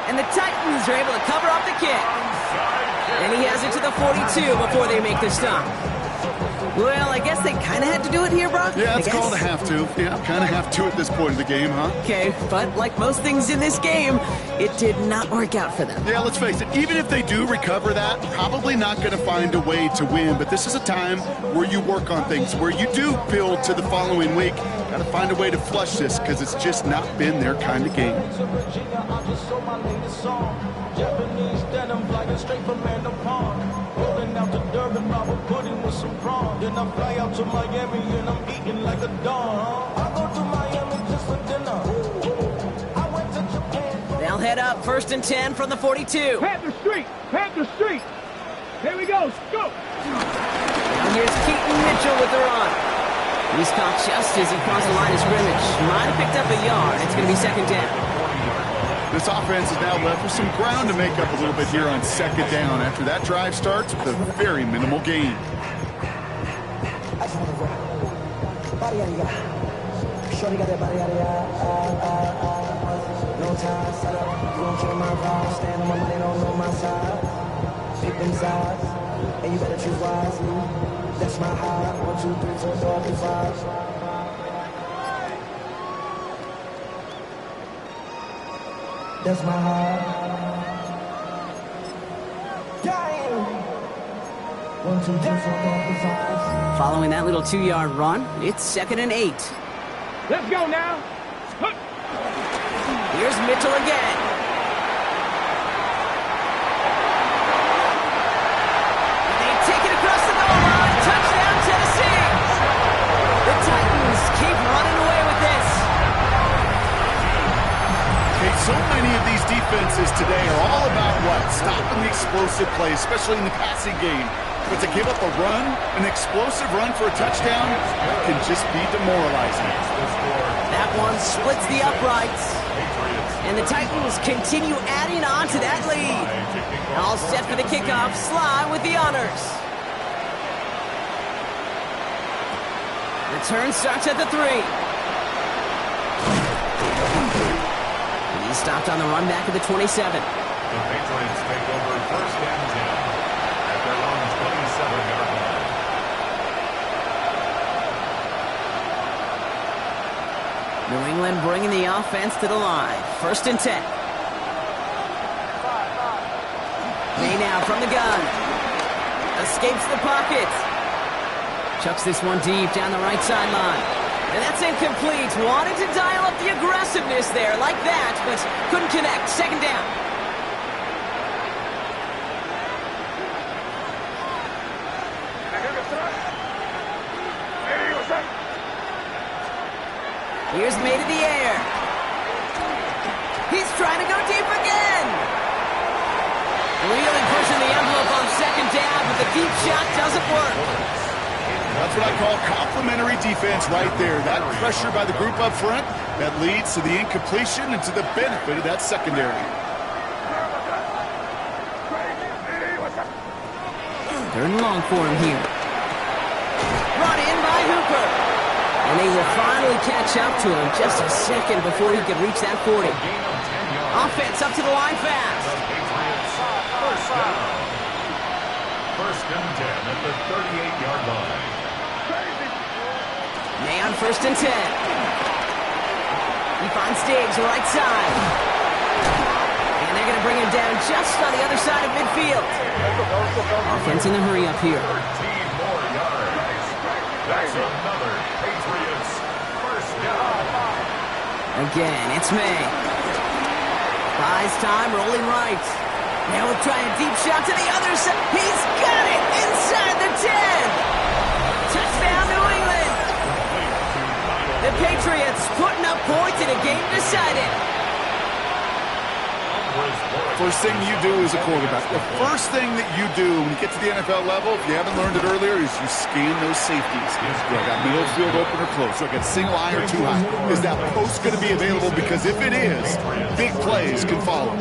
And the Titans are able to cover up the kick. And he has it to the 42 before they make the stop. Well, I guess they kind of had to do it here, Brock. Yeah, it's called a have to. Yeah, kind of have to at this point in the game, huh? Okay, but like most things in this game, it did not work out for them. Yeah, let's face it, even if they do recover that, probably not going to find a way to win. But this is a time where you work on things, where you do build to the following week. Got to find a way to flush this because it's just not been their kind of game. Japanese denim flying straight from Random Pond. Rolling out to Durban, Robert pudding with some prawn. Then I fly out to Miami and I'm eating like a don. I go to Miami just for dinner. I went to Japan. They'll head up 1st and 10 from the 42. Panther Street, Panther Street. Here we go, go. Now here's Keaton Mitchell with the run. He's caught just as he crossed the line of scrimmage. Might have picked up a yard. It's going to be 2nd down. This offense is now left with some ground to make up a little bit here on 2nd down after that drive starts with a very minimal gain. Shorty got that body out of no time, set up, you gon' kill my vibe. Stand on my money, don't know my side. Pick them sides, and you better choose wisely. That's my high. 1, 2, 3, 4, 5. That's my heart. Dying. 1, 2, 3, 4, 5. Following that little 2-yard run, it's 2nd and 8. Let's go now. Here's Mitchell again. They take it across the goal line. Touchdown, Tennessee. The Titans keep running away with this. Okay, so many of these defenses today are all about what? Stopping the explosive play, especially in the passing game. But to give up a run, an explosive run for a touchdown, that can just be demoralizing. That one splits the uprights. And the Titans continue adding on to that lead. All set for the kickoff. Sly with the honors. Return starts at the 3. He's stopped on the run back at the 27. The Patriots take over 1st and 10 at their own 27-yard line. New England bringing the offense to the line. 1st and 10. May now from the gun. Escapes the pocket. Chucks this one deep down the right sideline. And that's incomplete. Wanted to dial up the aggressiveness there like that, but couldn't connect. 2nd down. Here's May to the air. He's trying to go deep again. Really pushing the envelope on 2nd down, but the deep shot doesn't work. That's what I call complimentary defense right there. That pressure by the group up front, that leads to the incompletion and to the benefit of that secondary. 3rd and long for him here. Brought in by Hooper. And they will finally catch up to him just a second before he could reach that 40. Offense up to the line fast. First down. 1st and 10 at the 38-yard line. May on 1st and 10. He finds Diggs right side. And they're going to bring him down just on the other side of midfield. Offense in the hurry up here. 13 more yards. That's another Patriots first down. Again, it's May. Buys time, rolling right. Now we'll try a deep shot to the other side. He's got it inside the 10. Touchdown, New England. The Patriots putting up points in a game decided. First thing you do as a quarterback, the first thing that you do when you get to the NFL level, if you haven't learned it earlier, is you scan those safeties. Do I got middle field open or close? Do I got single eye or too high? Is that post going to be available? Because if it is, big plays can follow.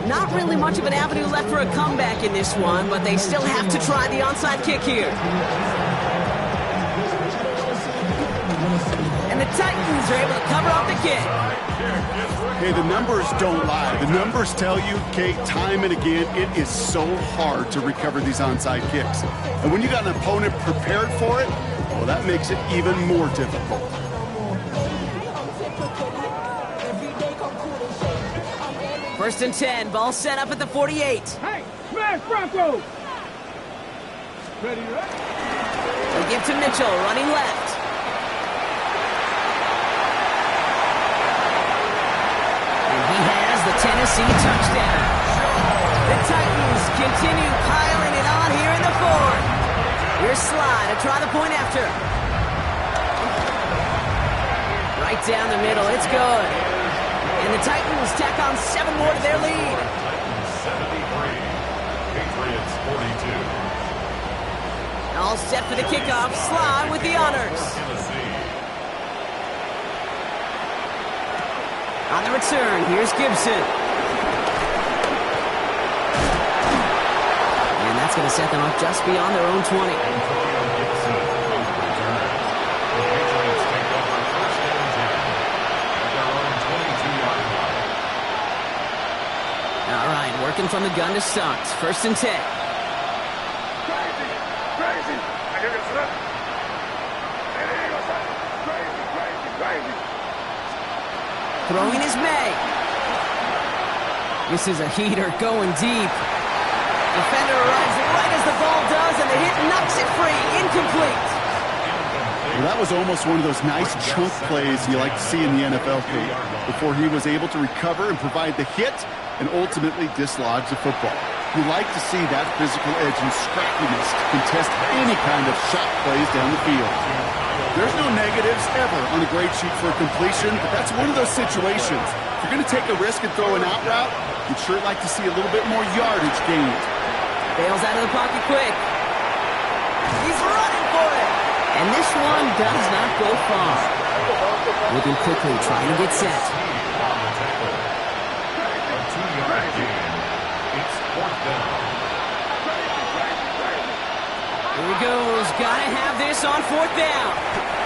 Not really much of an avenue left for a comeback in this one, but they still have to try the onside kick here. And the Titans are able to cover off the kick. Hey, the numbers don't lie. The numbers tell you, Kate, time and again, it is so hard to recover these onside kicks. And when you got an opponent prepared for it, well, that makes it even more difficult. First and 10, ball set up at the 48. Hey, smash Bronco! Ready, right? They give to Mitchell, running left. The Tennessee touchdown. The Titans continue piling it on here in the fourth. Here's Sly to try the point after. Right down the middle, it's good. And the Titans tack on 7 more to their lead. 73, Patriots 42. All set for the kickoff, Sly with the honors. On the return, here's Gibson. And that's going to set them up just beyond their own 20. All right, working from the gun to start. First and 10. Throwing is May. This is a heater going deep. Defender arrives right as the ball does, and the hit knocks it free. Incomplete. Well, that was almost one of those nice chunk plays you like to see in the NFL, Kate, before he was able to recover and provide the hit and ultimately dislodge the football. You like to see that physical edge and scrappiness to contest any kind of shot plays down the field. There's no negatives ever on a grade sheet for a completion, but that's one of those situations. If you're going to take a risk and throw an out route, you'd sure like to see a little bit more yardage gained. Bails out of the pocket quick. He's running for it. And this one does not go far. Moving quickly, trying to get set. A 2-yard gain. It's fourth down. Here he goes. Gotta have this on fourth down.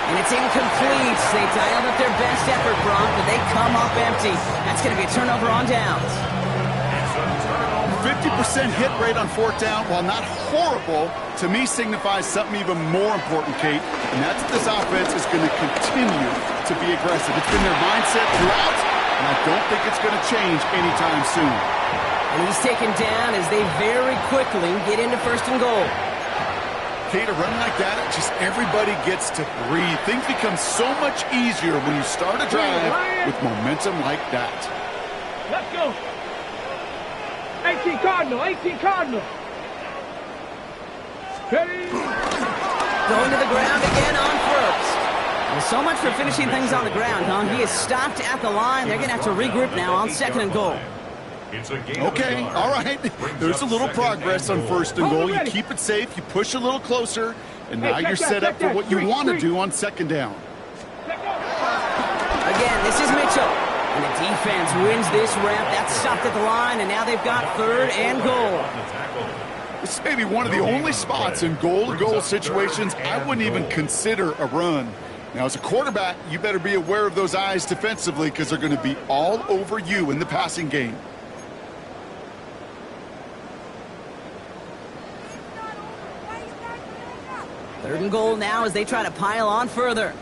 And it's incomplete. They dialed up their best effort, Bronk, but they come up empty. That's going to be a turnover on downs. 50% hit rate on fourth down, while not horrible, to me signifies something even more important, Kate, and that's that this offense is going to continue to be aggressive. It's been their mindset throughout, and I don't think it's going to change anytime soon. And he's taken down as they very quickly get into first and goal. Kate, a run like that, just everybody gets to breathe. Things become so much easier when you start a drive with momentum like that. Let's go. 18 Cardinal, 18 Cardinal. Ready? Going to the ground again on first. Well, so much for finishing things on the ground, huh? He is stopped at the line. They're going to have to regroup now on second and goal. Okay, all right. There's a little progress on first and goal. You keep it safe, you push a little closer, and now you're set up for what you want to do on second down. Again, this is Mitchell. And the defense wins this rep. That's stopped at the line, and now they've got third and goal. This may be one of the only spots in goal-to-goal situations I wouldn't even consider a run. Now, as a quarterback, you better be aware of those eyes defensively because they're going to be all over you in the passing game. Third and goal now as they try to pile on further.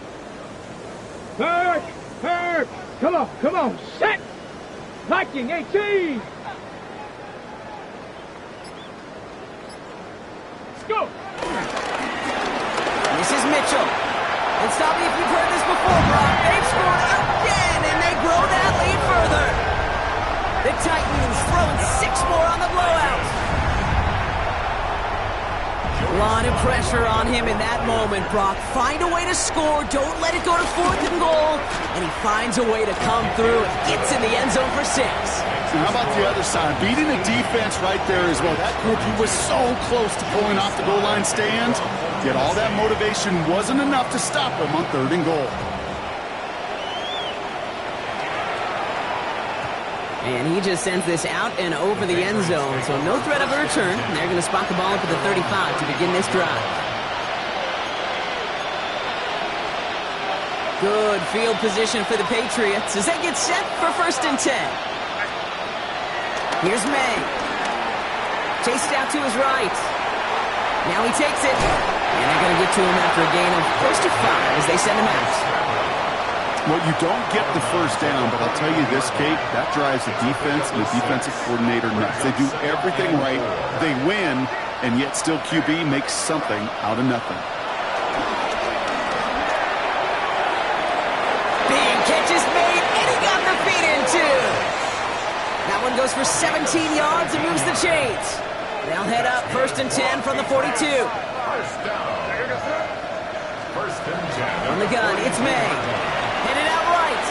Herc! Come on, set! Viking 18! Mitchell. And stop me if you've heard this before, Brock. They've scored again, and they grow that lead further. The Titans throwing 6 more on the blowout. A lot of pressure on him in that moment, Brock. Find a way to score. Don't let it go to 4th and goal. And he finds a way to come through and gets in the end zone for 6. How about the other side? Beating the defense right there as well. That group, he was so close to pulling off the goal line stand. Yet all that motivation wasn't enough to stop him on 3rd and goal. And he just sends this out and over the end zone. So no threat of a return. And they're going to spot the ball up at the 35 to begin this drive. Good field position for the Patriots as they get set for 1st and 10. Here's May. Chased out to his right. Now he takes it. And they're going to get to him after a gain of close to 5 as they send him out. Well, you don't get the first down, but I'll tell you this, Kate, that drives the defense and the defensive coordinator nuts. They do everything right, they win, and yet still QB makes something out of nothing. Big catch is made, and he got the feet in, too. That one goes for 17 yards and moves the chains. They'll head up 1st and 10 from the 42. First down. 1st and 10. On the gun, it's May. Headed out right.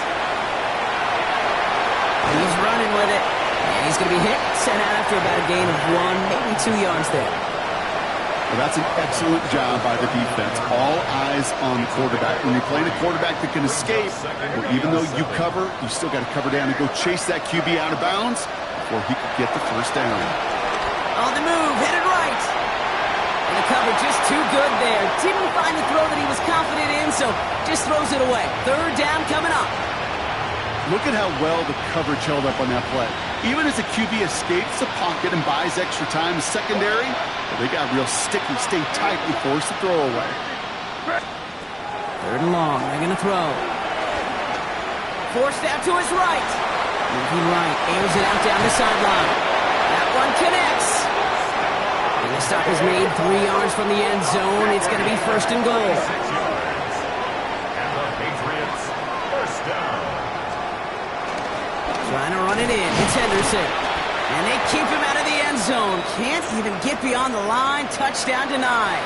He's running with it. And he's going to be hit, sent out after about a gain of 1, maybe 2 yards there. Well, that's an excellent job by the defense. All eyes on the quarterback. When you're playing a quarterback that can escape, well, even though you cover, you still got to cover down and go chase that QB out of bounds before he could get the first down. On the move, headed right. And the cover just too good there. Didn't find the throw that he was confident in, so just throws it away. 3rd down coming up. Look at how well the coverage held up on that play. Even as the QB escapes the pocket and buys extra time in secondary, well, they got real sticky, stay tight, and force the throw away. 3rd and long, they're going to throw. Forced out to his right. Moving right, airs it out down the sideline. That one connects. And the stop is made 3 yards from the end zone. It's going to be 1st and goal. 6 yards. And the Patriots, 1st down. Trying to run it in. It's Henderson. And they keep him out of the end zone. Can't even get beyond the line. Touchdown denied.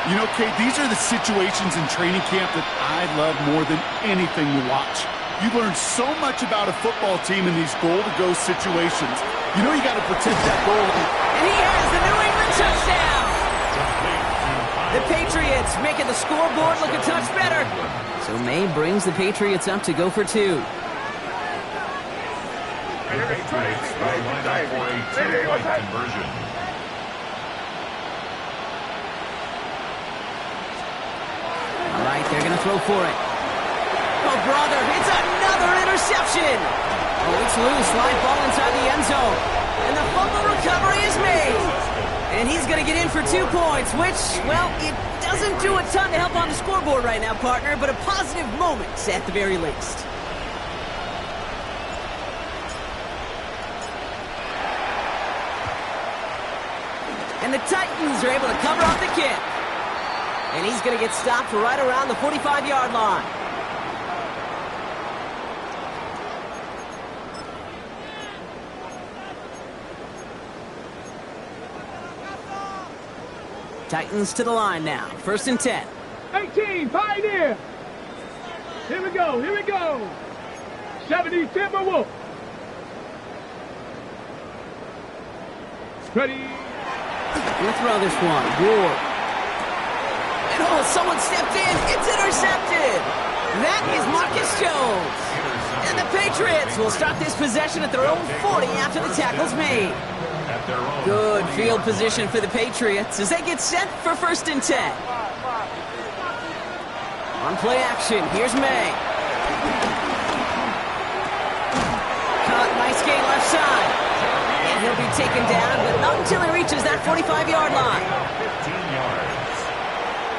You know, Kate, these are the situations in training camp that I love more than anything to watch. You learn so much about a football team in these goal-to-go situations. You know you got to protect that goal. And he has the New England touchdown. The Patriots making the scoreboard look a touch better. So May brings the Patriots up to go for 2. The Patriots will line up for a 2-point conversion. All right, they're going to throw for it. Oh, brother, it's another interception. Oh, it's loose. Live ball inside the end zone. And the fumble recovery is made. And he's going to get in for 2 points, which, well, it doesn't do a ton to help on the scoreboard right now, partner, but a positive moment at the very least. And the Titans are able to cover off the kick. And he's going to get stopped right around the 45-yard line. Titans to the line now. 1st and 10. 18, Pioneer. Here we go, here we go. 70 Timberwolf. Ready. We'll throw this one. Ward. And oh, someone stepped in. It's intercepted. That is Marcus Jones. And the Patriots will start this possession at their own 40 after the tackle's made. Good field position for the Patriots as they get set for 1st and 10. On play action, here's May. Caught, nice gain left side. And he'll be taken down, but not until he reaches that 45-yard line. 15 yards.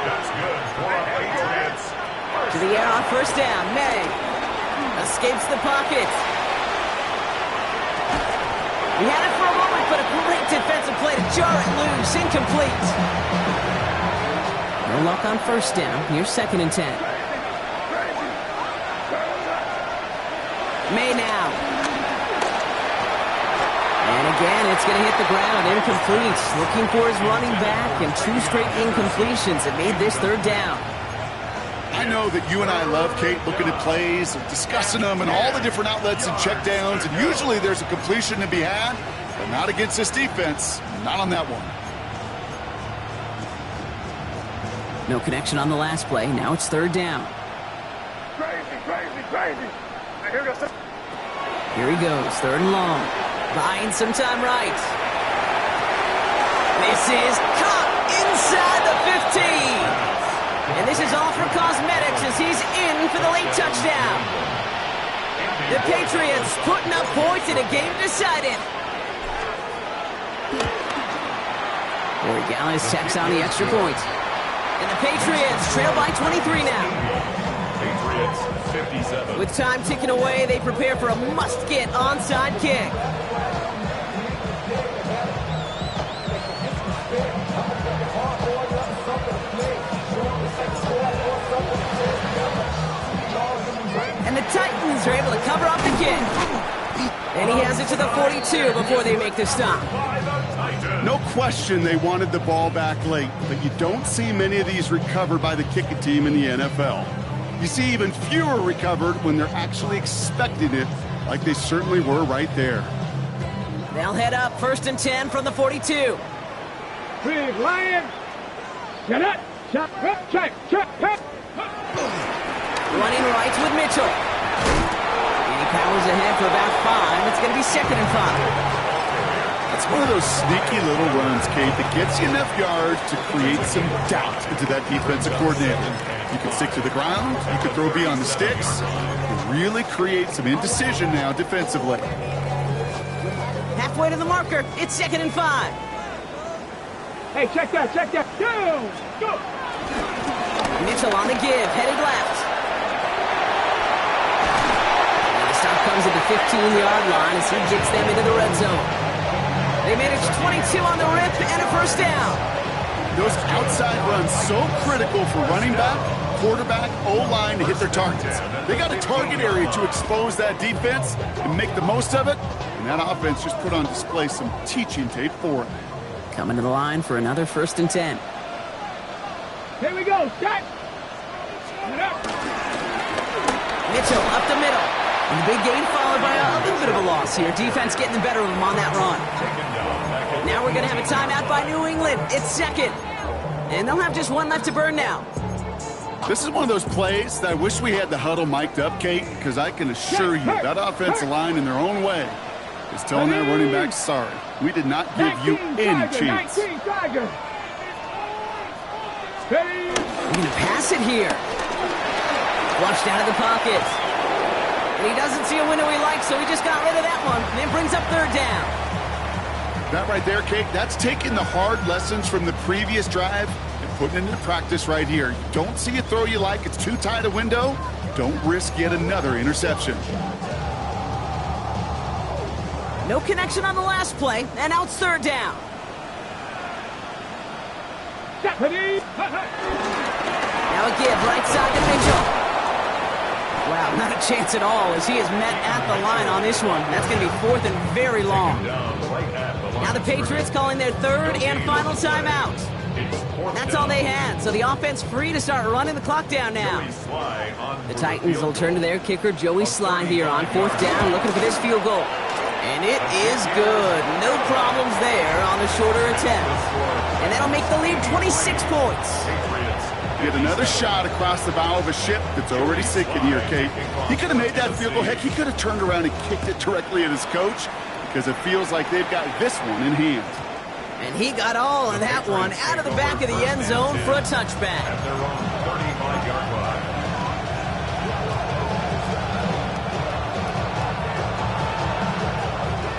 That's good for the Patriots. To the air on 1st down, May. Escapes the pocket. He had it for a moment, but a great defensive play to jar it loose. Incomplete. No luck on first down. Here's 2nd and 10. May now. And again, it's going to hit the ground. Incomplete. Looking for his running back, and 2 straight incompletions that made this 3rd down. I know that you and I love, Kate, looking at plays and discussing them and all the different outlets and checkdowns, and usually there's a completion to be had, but not against this defense. Not on that one. No connection on the last play. Now it's 3rd down. Crazy. Here he goes, 3rd and long. Buying some time right. This is caught inside the 15. And this is all for cosmetics as he's in for the late touchdown. The Patriots putting up points in a game decided. Corey Gallis tacks on the extra point. And the Patriots trail by 23 now. Patriots 57. With time ticking away, they prepare for a must-get onside kick. And the Titans are able to cover up the kick. And he has it to the 42 before they make the stop. No question they wanted the ball back late, but you don't see many of these recovered by the kicking team in the NFL. You see even fewer recovered when they're actually expecting it, like they certainly were right there. They'll head up 1st and 10 from the 42. Big Lion. Get it. Check. Running right with Mitchell. And he powers ahead for about 5. It's going to be 2nd and 5. It's one of those sneaky little runs, Kate, that gets you enough yards to create some doubt into that defensive coordinator. You can stick to the ground, you can throw beyond the sticks, and really create some indecision now defensively. Halfway to the marker, it's 2nd and 5. Hey, check that. Go. Mitchell on the give, headed left. And the stop comes at the 15-yard line as he gets them into the red zone. They manage 22 on the rip and a 1st down. Those outside runs so critical for running back, quarterback, O-line to hit their targets. They got a target area to expose that defense and make the most of it, and that offense just put on display some teaching tape for it. Coming to the line for another 1st and 10. Here we go. Set. Mitchell up the middle. And the big gain followed by a little bit of a loss here. Defense getting the better of him on that run. Now we're going to have a timeout by New England. It's 2nd. And they'll have just 1 left to burn now. This is one of those plays that I wish we had the huddle mic'd up, Kate, because I can assure you that offensive line in their own way is telling their running back, sorry, we did not give you any chance. We're going to pass it here. Flushed out of the pocket. And he doesn't see a window he likes, so he just got rid of that one. And then brings up 3rd down. That right there, Kate, that's taking the hard lessons from the previous drive and putting it into practice right here. You don't see a throw you like, it's too tight a window, don't risk yet another interception. No connection on the last play, and now it's 3rd down. Now a give right side to Mitchell. Wow, not a chance at all as he is met at the line on this one. That's going to be 4th and very long. Now the Patriots calling their 3rd and final timeout. That's all they had, so the offense free to start running the clock down now. The Titans will turn to their kicker, Joey Sly, here on 4th down, looking for this field goal. And it is good. No problems there on the shorter attempt. And that'll make the lead 26 points. Get another shot across the bow of a ship that's already sinking here, Kate. He could have made that field goal. Heck, he could have turned around and kicked it directly at his coach because it feels like they've got this one in hand. And he got all of that one out of the back of the end zone for a touchback. At their own 35-yard line.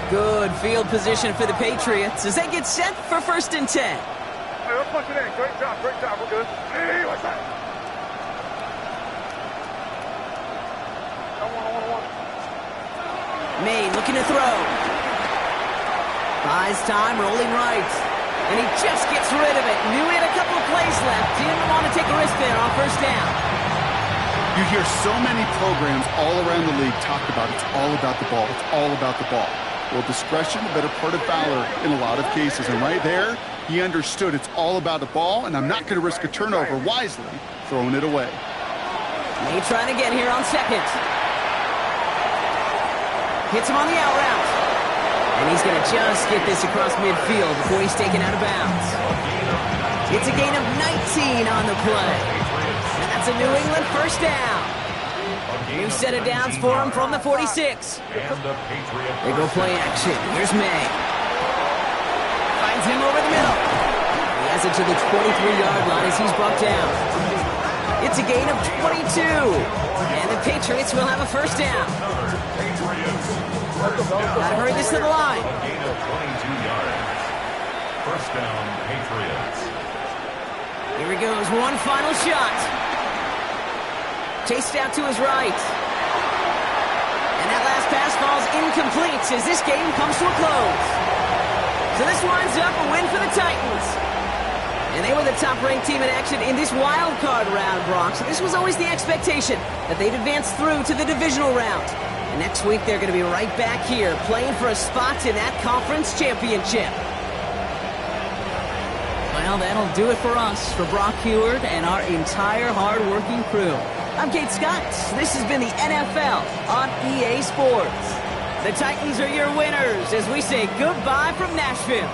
Good field position for the Patriots as they get set for 1st and 10. Hey, let's push it in. Great job. We're good. Hey, what's that? One. May looking to throw. Buys time, rolling right. And he just gets rid of it. Knew he had a couple of plays left. Didn't want to take a risk there on first down. You hear so many programs all around the league talk about it's all about the ball. It's all about the ball. Well, discretion, the better part of valor in a lot of cases. And right there, he understood it's all about the ball, and I'm not going to risk a turnover, wisely throwing it away. May trying to get here on second. Hits him on the out route. And he's going to just get this across midfield before he's taken out of bounds. It's a gain of 19 on the play. And that's a New England first down. New set of downs for him from the 46. They go play action. Here's May. Finds him over the middle. He has it to the 23-yard line as he's brought down. It's a gain of 22. And the Patriots will have a first down. Gotta hurry this to the line. A gain of 22 yards. First down, Patriots. Here he goes, one final shot. Chased out to his right. And that last pass falls incomplete as this game comes to a close. So this winds up a win for the Titans. And they were the top-ranked team in action in this wild card round, Brock. So this was always the expectation that they'd advance through to the divisional round. And next week they're going to be right back here playing for a spot in that conference championship. Well, that'll do it for us, for Brock Huard and our entire hard-working crew. I'm Kate Scott. This has been the NFL on EA Sports. The Titans are your winners as we say goodbye from Nashville.